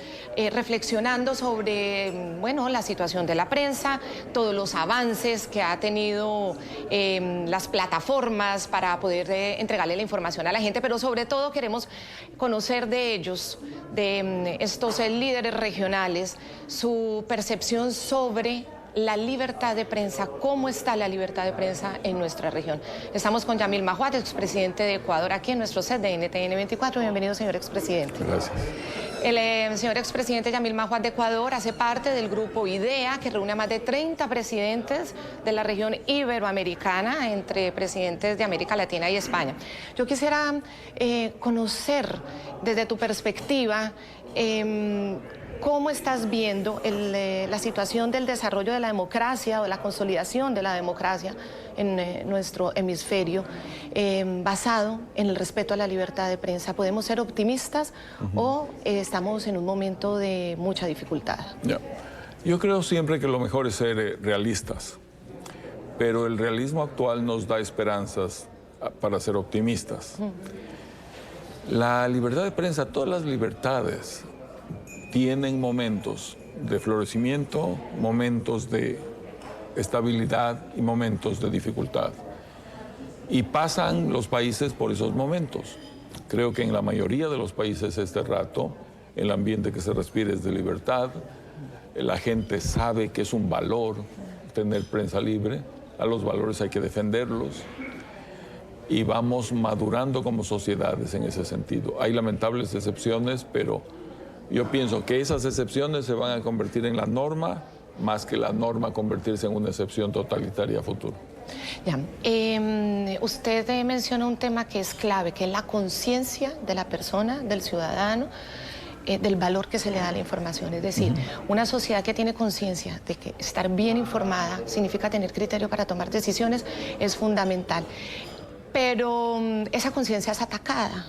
reflexionando sobre, la situación de la prensa, todos los avances que ha tenido las plataformas para poder entregarle la información a la gente, pero sobre todo queremos conocer de ellos, de estos líderes regionales, su percepción sobre la libertad de prensa, cómo está la libertad de prensa en nuestra región. Estamos con Jamil Mahuad, expresidente de Ecuador, aquí en nuestro set de NTN 24. Bienvenido, señor expresidente. Gracias. El señor expresidente Jamil Mahuad de Ecuador hace parte del grupo IDEA, que reúne a más de 30 presidentes de la región iberoamericana, entre presidentes de América Latina y España. Yo quisiera conocer desde tu perspectiva ¿cómo estás viendo la situación del desarrollo de la democracia o la consolidación de la democracia en nuestro hemisferio basado en el respeto a la libertad de prensa? ¿Podemos ser optimistas o estamos en un momento de mucha dificultad? Yo creo siempre que lo mejor es ser realistas, pero el realismo actual nos da esperanzas para ser optimistas. La libertad de prensa, todas las libertades tienen momentos de florecimiento, momentos de estabilidad y momentos de dificultad. Y pasan los países por esos momentos. Creo que en la mayoría de los países este rato, el ambiente que se respira es de libertad, la gente sabe que es un valor tener prensa libre, a los valores hay que defenderlos y vamos madurando como sociedades en ese sentido. Hay lamentables excepciones, pero yo pienso que esas excepciones se van a convertir en la norma, más que la norma convertirse en una excepción totalitaria a futuro. Ya. Usted menciona un tema que es clave, que es la conciencia de la persona, del ciudadano, del valor que se le da a la información. Es decir, una sociedad que tiene conciencia de que estar bien informada significa tener criterio para tomar decisiones es fundamental. Pero esa conciencia es atacada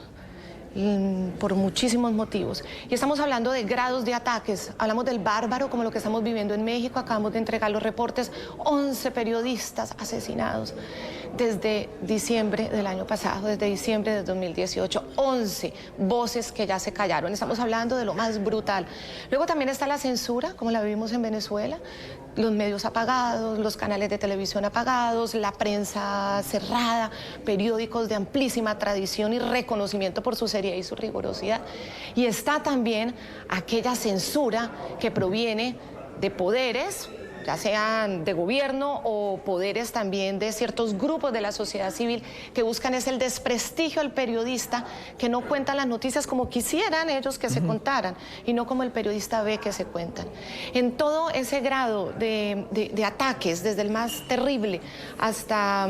por muchísimos motivos. Y estamos hablando de grados de ataques. Hablamos del bárbaro, como lo que estamos viviendo en México. Acabamos de entregar los reportes, 11 periodistas asesinados desde diciembre del año pasado, desde diciembre de 2018. 11 voces que ya se callaron. Estamos hablando de lo más brutal. Luego también está la censura, como la vivimos en Venezuela. Los medios apagados, los canales de televisión apagados, la prensa cerrada, periódicos de amplísima tradición y reconocimiento por su seriedad y su rigurosidad. Y está también aquella censura que proviene de poderes, ya sean de gobierno o poderes también de ciertos grupos de la sociedad civil que buscan es el desprestigio al periodista, que no cuenta las noticias como quisieran ellos que se contaran y no como el periodista ve que se cuentan. En todo ese grado de ataques, desde el más terrible hasta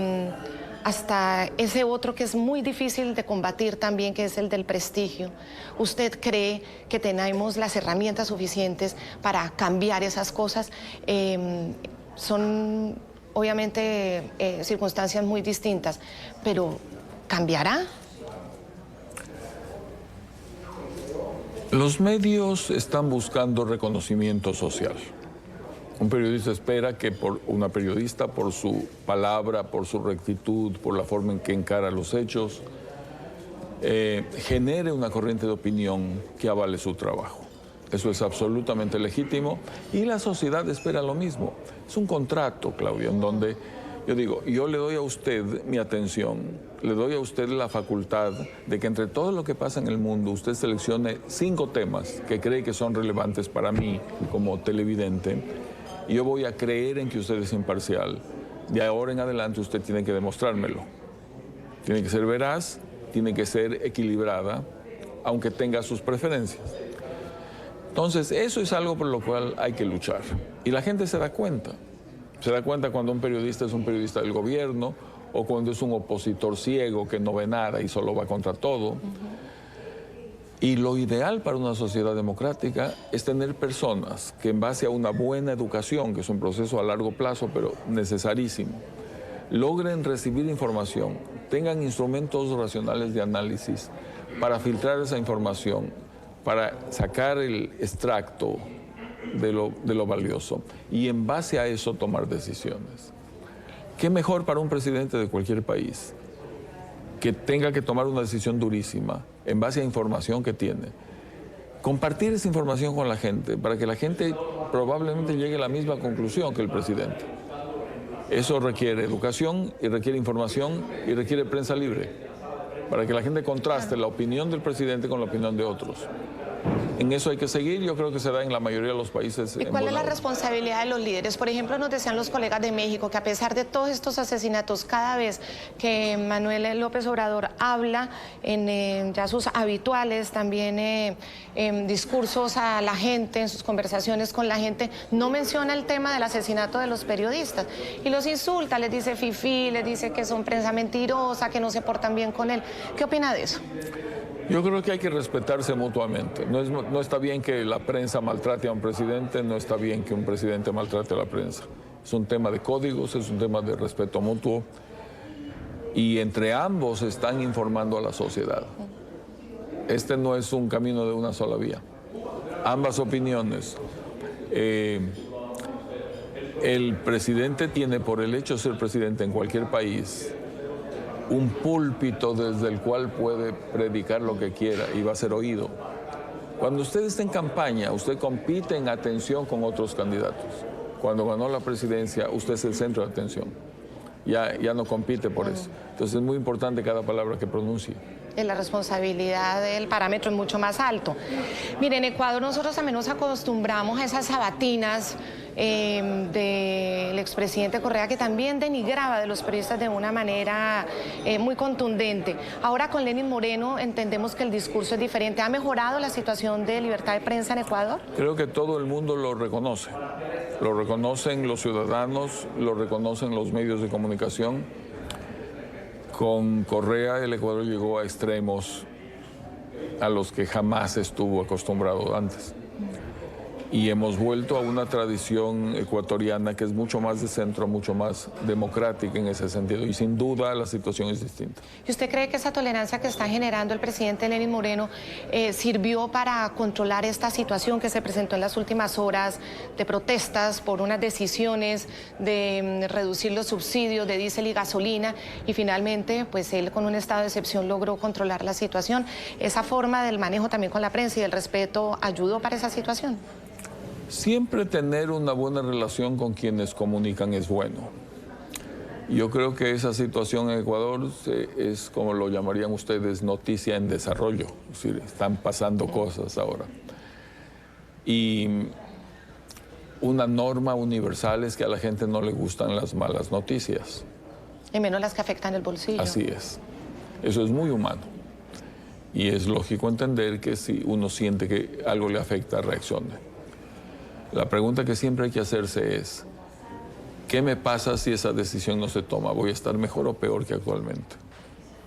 ese otro que es muy difícil de combatir también, que es el del prestigio. ¿Usted cree que tenemos las herramientas suficientes para cambiar esas cosas? Son obviamente circunstancias muy distintas, pero ¿cambiará? Los medios están buscando reconocimiento social. Un periodista espera que una periodista, por su palabra, por su rectitud, por la forma en que encara los hechos, genere una corriente de opinión que avale su trabajo. Eso es absolutamente legítimo y la sociedad espera lo mismo. Es un contrato, Claudia, en donde yo digo, yo le doy a usted mi atención, le doy a usted la facultad de que entre todo lo que pasa en el mundo, usted seleccione 5 temas que cree que son relevantes para mí como televidente y yo voy a creer en que usted es imparcial. De ahora en adelante usted tiene que demostrármelo. Tiene que ser veraz, tiene que ser equilibrada, aunque tenga sus preferencias. Entonces, eso es algo por lo cual hay que luchar. Y la gente se da cuenta. Se da cuenta cuando un periodista es un periodista del gobierno o cuando es un opositor ciego que no ve nada y solo va contra todo. Y lo ideal para una sociedad democrática es tener personas que en base a una buena educación, que es un proceso a largo plazo, pero necesarísimo, logren recibir información, tengan instrumentos racionales de análisis para filtrar esa información, para sacar el extracto de lo valioso y en base a eso tomar decisiones. ¿Qué mejor para un presidente de cualquier país que tenga que tomar una decisión durísima en base a información que tiene? Compartir esa información con la gente para que la gente probablemente llegue a la misma conclusión que el presidente. Eso requiere educación y requiere información y requiere prensa libre para que la gente contraste la opinión del presidente con la opinión de otros. En eso hay que seguir, yo creo que se da en la mayoría de los países. ¿Y cuál es la responsabilidad de los líderes? Por ejemplo, nos decían los colegas de México que a pesar de todos estos asesinatos, cada vez que Manuel López Obrador habla en ya sus habituales también discursos a la gente, en sus conversaciones con la gente, no menciona el tema del asesinato de los periodistas y los insulta, les dice fifí, les dice que son prensa mentirosa, que no se portan bien con él. ¿Qué opina de eso? Yo creo que hay que respetarse mutuamente. No está bien que la prensa maltrate a un presidente, no está bien que un presidente maltrate a la prensa. Es un tema de códigos, es un tema de respeto mutuo y entre ambos están informando a la sociedad. Este no es un camino de una sola vía. Ambas opiniones. El presidente tiene, por el hecho de ser presidente en cualquier país, un púlpito desde el cual puede predicar lo que quiera y va a ser oído. Cuando usted está en campaña, usted compite en atención con otros candidatos. Cuando ganó la presidencia, usted es el centro de atención. Ya no compite por eso. Entonces es muy importante cada palabra que pronuncie. La responsabilidad del parámetro es mucho más alto. Miren, en Ecuador nosotros también nos acostumbramos a esas sabatinas del expresidente Correa, que también denigraba de los periodistas de una manera muy contundente. Ahora con Lenín Moreno entendemos que el discurso es diferente. ¿Ha mejorado la situación de libertad de prensa en Ecuador? Creo que todo el mundo lo reconoce. Lo reconocen los ciudadanos, lo reconocen los medios de comunicación. Con Correa el Ecuador llegó a extremos a los que jamás estuvo acostumbrado antes. Y hemos vuelto a una tradición ecuatoriana que es mucho más de centro, mucho más democrática en ese sentido. Y sin duda la situación es distinta. ¿Y usted cree que esa tolerancia que está generando el presidente Lenín Moreno sirvió para controlar esta situación que se presentó en las últimas horas de protestas por unas decisiones de reducir los subsidios de diésel y gasolina? Y finalmente, pues él con un estado de excepción logró controlar la situación. ¿Esa forma del manejo también con la prensa y del respeto ayudó para esa situación? Siempre tener una buena relación con quienes comunican es bueno. Yo creo que esa situación en Ecuador es, como lo llamarían ustedes, noticia en desarrollo. Es decir, están pasando cosas ahora. Y una norma universal es que a la gente no le gustan las malas noticias. Y menos las que afectan el bolsillo. Así es. Eso es muy humano. Y es lógico entender que si uno siente que algo le afecta, reaccione. La pregunta que siempre hay que hacerse es, ¿qué me pasa si esa decisión no se toma? ¿Voy a estar mejor o peor que actualmente?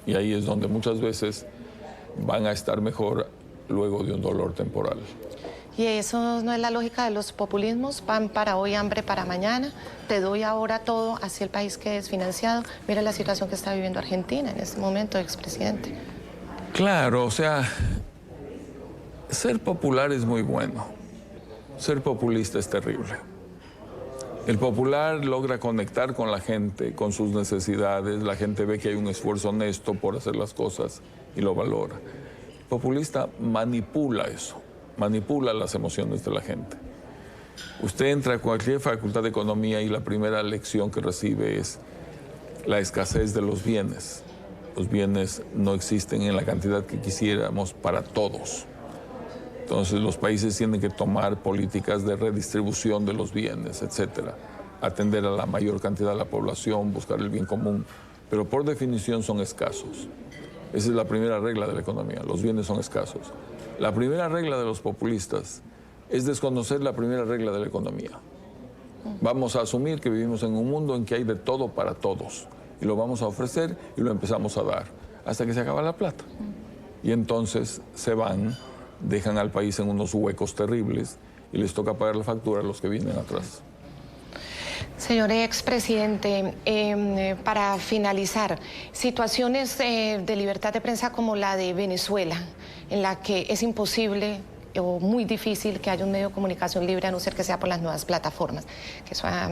Y ahí es donde muchas veces van a estar mejor luego de un dolor temporal. ¿Y eso no es la lógica de los populismos? Pan para hoy, hambre para mañana. Te doy ahora todo hacia el país que es financiado. Mira la situación que está viviendo Argentina en este momento, expresidente. Claro, o sea, ser popular es muy bueno. Ser populista es terrible. El popular logra conectar con la gente, con sus necesidades. La gente ve que hay un esfuerzo honesto por hacer las cosas y lo valora. El populista manipula eso, manipula las emociones de la gente. Usted entra a cualquier facultad de economía y la primera lección que recibe es la escasez de los bienes. Los bienes no existen en la cantidad que quisiéramos para todos. Entonces los países tienen que tomar políticas de redistribución de los bienes, etcétera, atender a la mayor cantidad de la población, buscar el bien común, pero por definición son escasos. Esa es la primera regla de la economía, los bienes son escasos. La primera regla de los populistas es desconocer la primera regla de la economía. Vamos a asumir que vivimos en un mundo en que hay de todo para todos y lo vamos a ofrecer y lo empezamos a dar hasta que se acaba la plata. Y entonces se van, dejan al país en unos huecos terribles y les toca pagar la factura a los que vienen atrás. Señor expresidente, para finalizar, situaciones de libertad de prensa como la de Venezuela, en la que es imposible o muy difícil que haya un medio de comunicación libre a no ser que sea por las nuevas plataformas, que eso ha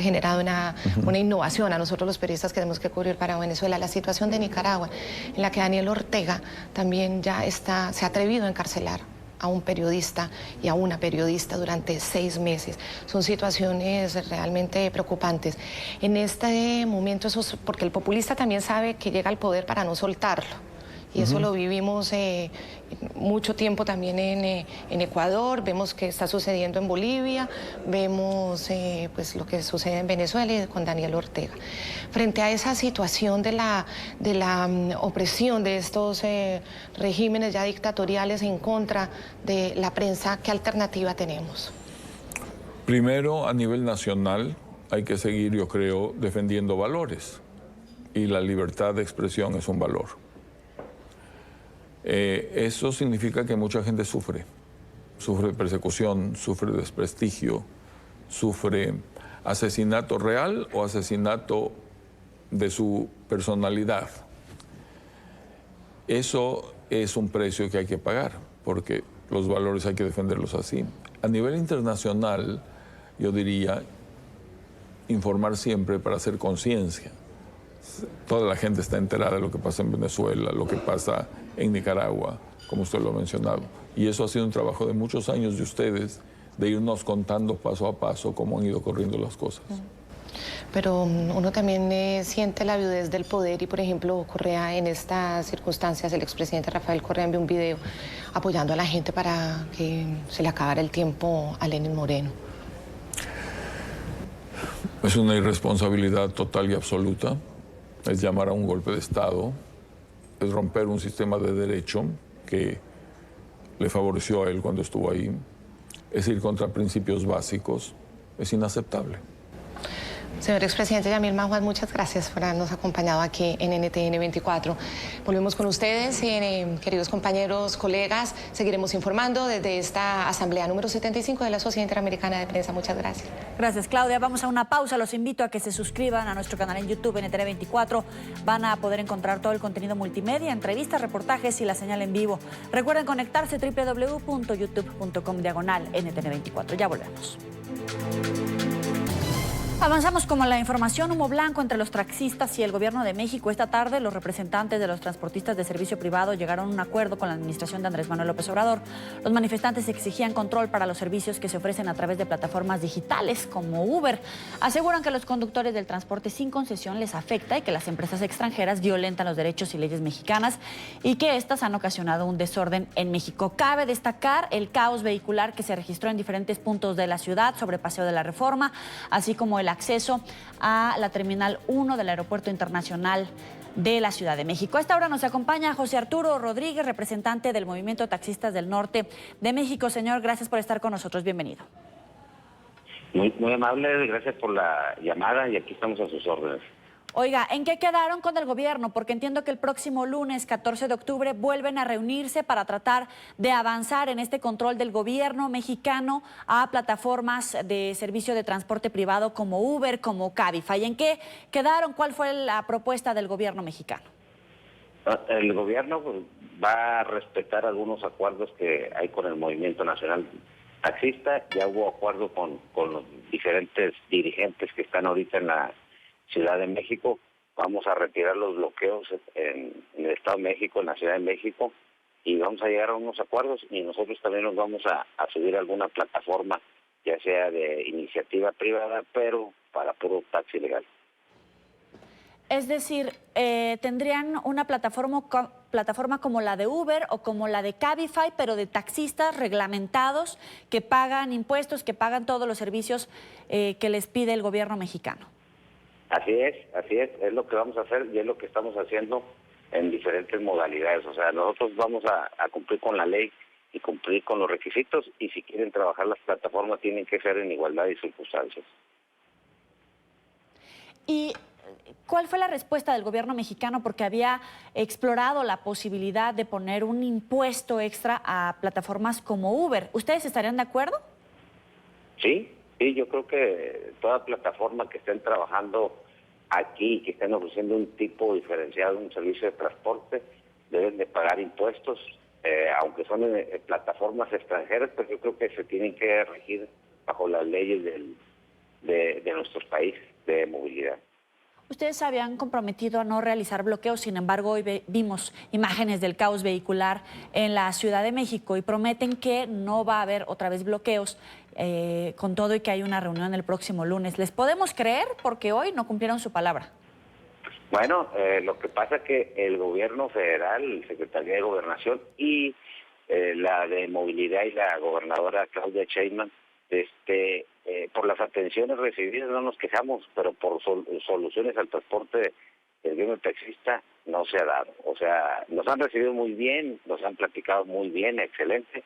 generado una innovación a nosotros los periodistas que tenemos que cubrir para Venezuela. La situación de Nicaragua, en la que Daniel Ortega también ya se ha atrevido a encarcelar a un periodista y a una periodista durante 6 meses. Son situaciones realmente preocupantes. En este momento, porque el populista también sabe que llega al poder para no soltarlo. Y eso lo vivimos mucho tiempo también en Ecuador, vemos que está sucediendo en Bolivia, vemos pues lo que sucede en Venezuela y con Daniel Ortega. Frente a esa situación de la opresión de estos regímenes ya dictatoriales en contra de la prensa, ¿qué alternativa tenemos? Primero, a nivel nacional, hay que seguir, yo creo, defendiendo valores. Y la libertad de expresión es un valor. Eso significa que mucha gente sufre persecución, sufre desprestigio, sufre asesinato real o asesinato de su personalidad. Eso es un precio que hay que pagar, porque los valores hay que defenderlos así. A nivel internacional, yo diría, informar siempre para hacer conciencia. Toda la gente está enterada de lo que pasa en Venezuela, lo que pasa en Nicaragua, como usted lo ha mencionado. Y eso ha sido un trabajo de muchos años de ustedes, de irnos contando paso a paso cómo han ido corriendo las cosas. Pero uno también siente la viudez del poder y, por ejemplo, Correa, en estas circunstancias, el expresidente Rafael Correa envió un video apoyando a la gente para que se le acabara el tiempo a Lenín Moreno. Es una irresponsabilidad total y absoluta. Es llamar a un golpe de Estado, es romper un sistema de derecho que le favoreció a él cuando estuvo ahí, es ir contra principios básicos, es inaceptable. Señor expresidente Yamil Mahuad, muchas gracias por habernos acompañado aquí en NTN 24. Volvemos con ustedes, queridos compañeros, colegas. Seguiremos informando desde esta asamblea número 75 de la Sociedad Interamericana de Prensa. Muchas gracias. Gracias, Claudia. Vamos a una pausa. Los invito a que se suscriban a nuestro canal en YouTube, NTN 24. Van a poder encontrar todo el contenido multimedia, entrevistas, reportajes y la señal en vivo. Recuerden conectarse www.youtube.com/NTN 24. Ya volvemos. Avanzamos con la información. Humo blanco entre los taxistas y el gobierno de México. Esta tarde, los representantes de los transportistas de servicio privado llegaron a un acuerdo con la administración de Andrés Manuel López Obrador. Los manifestantes exigían control para los servicios que se ofrecen a través de plataformas digitales como Uber. Aseguran que los conductores del transporte sin concesión les afecta y que las empresas extranjeras violentan los derechos y leyes mexicanas y que estas han ocasionado un desorden en México. Cabe destacar el caos vehicular que se registró en diferentes puntos de la ciudad sobre Paseo de la Reforma, así como el acceso a la Terminal 1 del Aeropuerto Internacional de la Ciudad de México. A esta hora nos acompaña José Arturo Rodríguez, representante del Movimiento Taxistas del Norte de México. Señor, gracias por estar con nosotros. Bienvenido. Muy amable, gracias por la llamada y aquí estamos a sus órdenes. Oiga, ¿en qué quedaron con el gobierno? Porque entiendo que el próximo lunes, 14 de octubre, vuelven a reunirse para tratar de avanzar en este control del gobierno mexicano a plataformas de servicio de transporte privado como Uber, como Cabify. ¿En qué quedaron? ¿Cuál fue la propuesta del gobierno mexicano? El gobierno va a respetar algunos acuerdos que hay con el Movimiento Nacional Taxista. Ya hubo acuerdo con los diferentes dirigentes que están ahorita en la Ciudad de México. Vamos a retirar los bloqueos en el Estado de México, en la Ciudad de México, y vamos a llegar a unos acuerdos y nosotros también nos vamos a subir a alguna plataforma, ya sea de iniciativa privada, pero para puro taxi legal. Es decir, tendrían una plataforma como la de Uber o como la de Cabify, pero de taxistas reglamentados que pagan impuestos, que pagan todos los servicios que les pide el gobierno mexicano. Así es lo que vamos a hacer y es lo que estamos haciendo en diferentes modalidades. O sea, nosotros vamos a cumplir con la ley y cumplir con los requisitos, y si quieren trabajar las plataformas tienen que ser en igualdad de circunstancias. ¿Y cuál fue la respuesta del gobierno mexicano? Porque había explorado la posibilidad de poner un impuesto extra a plataformas como Uber. ¿Ustedes estarían de acuerdo? Sí, yo creo que toda plataforma que estén trabajando aquí, que estén ofreciendo un tipo diferenciado, un servicio de transporte, deben de pagar impuestos, aunque son plataformas extranjeras, pero yo creo que se tienen que regir bajo las leyes de nuestros países de movilidad. Ustedes se habían comprometido a no realizar bloqueos, sin embargo, hoy vimos imágenes del caos vehicular en la Ciudad de México y prometen que no va a haber otra vez bloqueos, con todo y que hay una reunión el próximo lunes. ¿Les podemos creer? Porque hoy no cumplieron su palabra. Bueno, lo que pasa es que el gobierno federal, Secretaría de Gobernación y la de Movilidad y la gobernadora Claudia Sheinbaum, por las atenciones recibidas no nos quejamos, pero por soluciones al transporte del gremio taxista no se ha dado. O sea, nos han recibido muy bien, nos han platicado muy bien, excelente,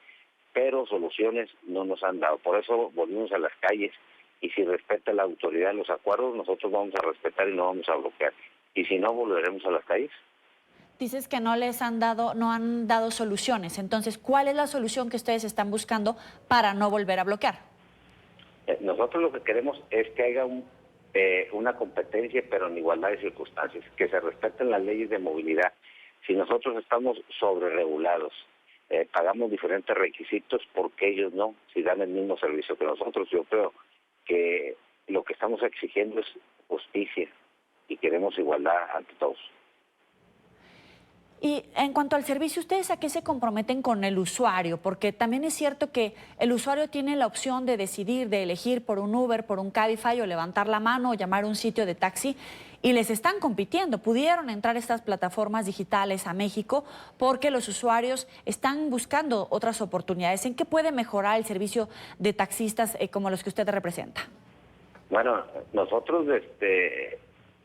pero soluciones no nos han dado. Por eso volvimos a las calles, y si respeta la autoridad los acuerdos, nosotros vamos a respetar y no vamos a bloquear. Y si no, volveremos a las calles. Dices que no han dado soluciones. Entonces, ¿cuál es la solución que ustedes están buscando para no volver a bloquear? Nosotros lo que queremos es que haya una competencia, pero en igualdad de circunstancias, que se respeten las leyes de movilidad. Si nosotros estamos sobreregulados, pagamos diferentes requisitos, porque ellos no, si dan el mismo servicio que nosotros. Yo creo que lo que estamos exigiendo es justicia y queremos igualdad ante todos. Y en cuanto al servicio, ¿ustedes a qué se comprometen con el usuario? Porque también es cierto que el usuario tiene la opción de decidir, de elegir por un Uber, por un Cabify, o levantar la mano o llamar a un sitio de taxi, y les están compitiendo. Pudieron entrar estas plataformas digitales a México porque los usuarios están buscando otras oportunidades. ¿En qué puede mejorar el servicio de taxistas como los que usted representa? Bueno, nosotros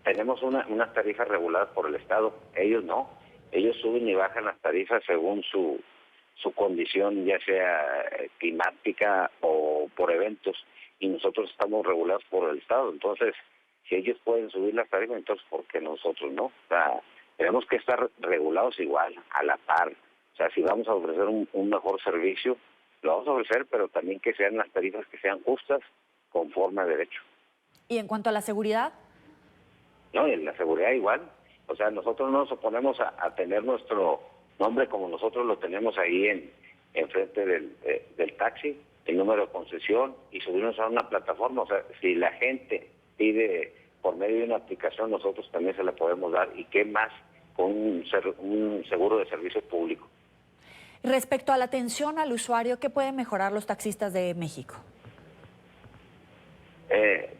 tenemos unas tarifas reguladas por el Estado, ellos no. Ellos suben y bajan las tarifas según su condición, ya sea climática o por eventos, y nosotros estamos regulados por el Estado. Entonces, si ellos pueden subir las tarifas, entonces ¿por qué nosotros no? O sea, tenemos que estar regulados igual, a la par. O sea, si vamos a ofrecer un mejor servicio, lo vamos a ofrecer, pero también que sean las tarifas que sean justas, conforme a derecho. ¿Y en cuanto a la seguridad? No, y en la seguridad igual. O sea, nosotros no nos oponemos a tener nuestro nombre como nosotros lo tenemos ahí en frente del taxi, el número de concesión, y subirnos a una plataforma. O sea, si la gente pide por medio de una aplicación, nosotros también se la podemos dar. ¿Y qué más con un seguro de servicio público? Respecto a la atención al usuario, ¿qué pueden mejorar los taxistas de México?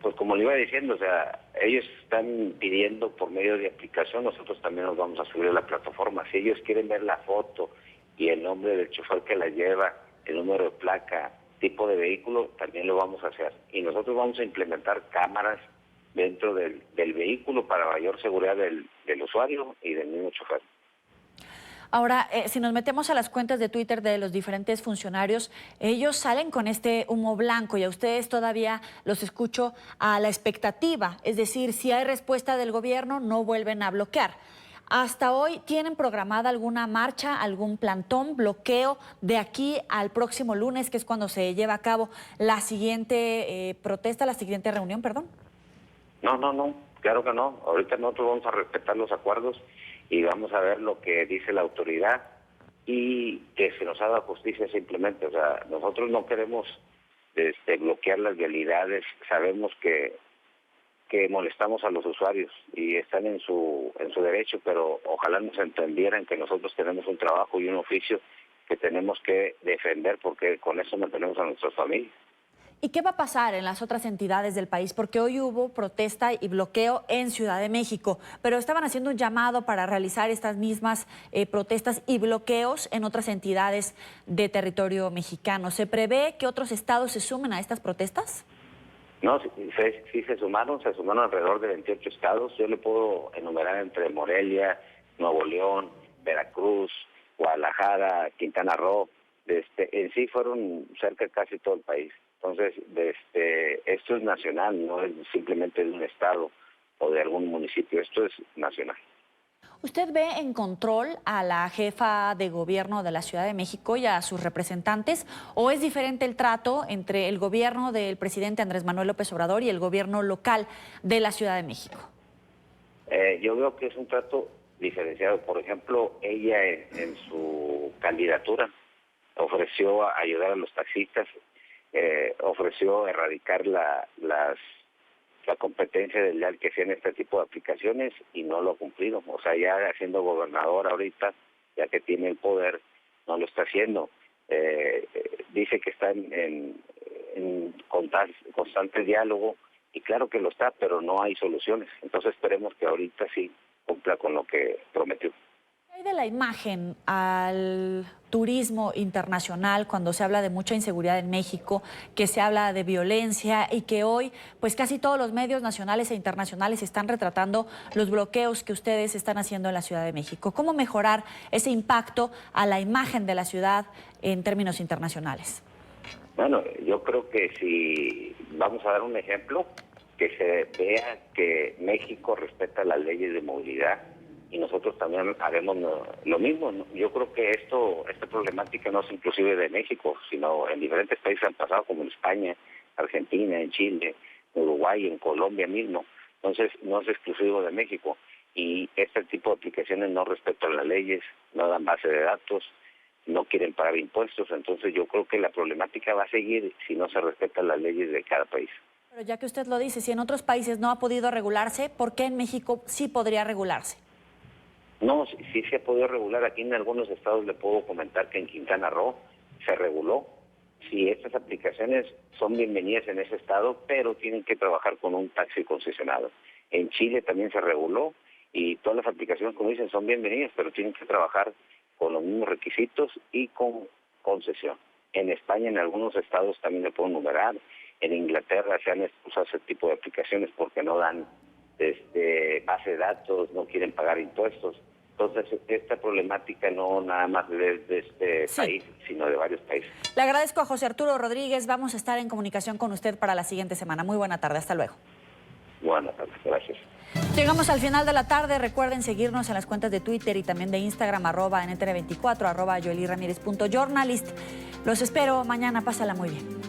Pues como le iba diciendo, o sea, ellos están pidiendo por medio de aplicación, nosotros también nos vamos a subir a la plataforma. Si ellos quieren ver la foto y el nombre del chofer que la lleva, el número de placa, tipo de vehículo, también lo vamos a hacer. Y nosotros vamos a implementar cámaras dentro del vehículo para mayor seguridad del usuario y del mismo chofer. Ahora, si nos metemos a las cuentas de Twitter de los diferentes funcionarios, ellos salen con este humo blanco, y a ustedes todavía los escucho a la expectativa. Es decir, si hay respuesta del gobierno, no vuelven a bloquear. Hasta hoy, ¿tienen programada alguna marcha, algún plantón, bloqueo de aquí al próximo lunes, que es cuando se lleva a cabo la siguiente protesta, la siguiente reunión, perdón? No, claro que no. Ahorita nosotros vamos a respetar los acuerdos y vamos a ver lo que dice la autoridad y que se nos haga justicia simplemente. O sea, nosotros no queremos bloquear las vialidades. Sabemos que molestamos a los usuarios y están en su derecho, pero ojalá nos entendieran que nosotros tenemos un trabajo y un oficio que tenemos que defender, porque con eso mantenemos a nuestras familias. ¿Y qué va a pasar en las otras entidades del país? Porque hoy hubo protesta y bloqueo en Ciudad de México, pero estaban haciendo un llamado para realizar estas mismas protestas y bloqueos en otras entidades de territorio mexicano. ¿Se prevé que otros estados se sumen a estas protestas? No, sí se sumaron alrededor de 28 estados. Yo le puedo enumerar entre Morelia, Nuevo León, Veracruz, Guadalajara, Quintana Roo. En sí fueron cerca de casi todo el país. Entonces, esto es nacional, no es simplemente de un estado o de algún municipio, esto es nacional. ¿Usted ve en control a la jefa de gobierno de la Ciudad de México y a sus representantes, o es diferente el trato entre el gobierno del presidente Andrés Manuel López Obrador y el gobierno local de la Ciudad de México? Yo veo que es un trato diferenciado. Por ejemplo, ella en su candidatura ofreció ayudar a los taxistas, ofreció erradicar la competencia desleal que hacían este tipo de aplicaciones y no lo ha cumplido. O sea, ya siendo gobernador ahorita, ya que tiene el poder, no lo está haciendo. Dice que está en constante diálogo, y claro que lo está, pero no hay soluciones. Entonces esperemos que ahorita sí cumpla con lo que prometió. ¿Qué hay de la imagen al turismo internacional cuando se habla de mucha inseguridad en México, que se habla de violencia y que hoy pues casi todos los medios nacionales e internacionales están retratando los bloqueos que ustedes están haciendo en la Ciudad de México? ¿Cómo mejorar ese impacto a la imagen de la ciudad en términos internacionales? Bueno, yo creo que si vamos a dar un ejemplo, que se vea que México respeta las leyes de movilidad, y nosotros también haremos lo mismo. Yo creo que esta problemática no es inclusive de México, sino en diferentes países han pasado, como en España, Argentina, en Chile, en Uruguay, en Colombia mismo. Entonces no es exclusivo de México, y este tipo de aplicaciones no respetan las leyes, no dan base de datos, no quieren pagar impuestos. Entonces yo creo que la problemática va a seguir si no se respetan las leyes de cada país. Pero ya que usted lo dice, si en otros países no ha podido regularse, ¿por qué en México sí podría regularse? No, sí se ha podido regular. Aquí en algunos estados le puedo comentar que en Quintana Roo se reguló. Sí, estas aplicaciones son bienvenidas en ese estado, pero tienen que trabajar con un taxi concesionado. En Chile también se reguló, y todas las aplicaciones, como dicen, son bienvenidas, pero tienen que trabajar con los mismos requisitos y con concesión. En España, en algunos estados también le puedo enumerar. En Inglaterra se han usado ese tipo de aplicaciones porque no dan base de datos, no quieren pagar impuestos. Entonces, esta problemática no nada más de este país, sino de varios países. Le agradezco a José Arturo Rodríguez. Vamos a estar en comunicación con usted para la siguiente semana. Muy buena tarde. Hasta luego. Buenas tardes. Gracias. Llegamos al final de la tarde. Recuerden seguirnos en las cuentas de Twitter y también de Instagram, @NTN24, @YoelyRamírez.journalist. Los espero mañana. Pásala muy bien.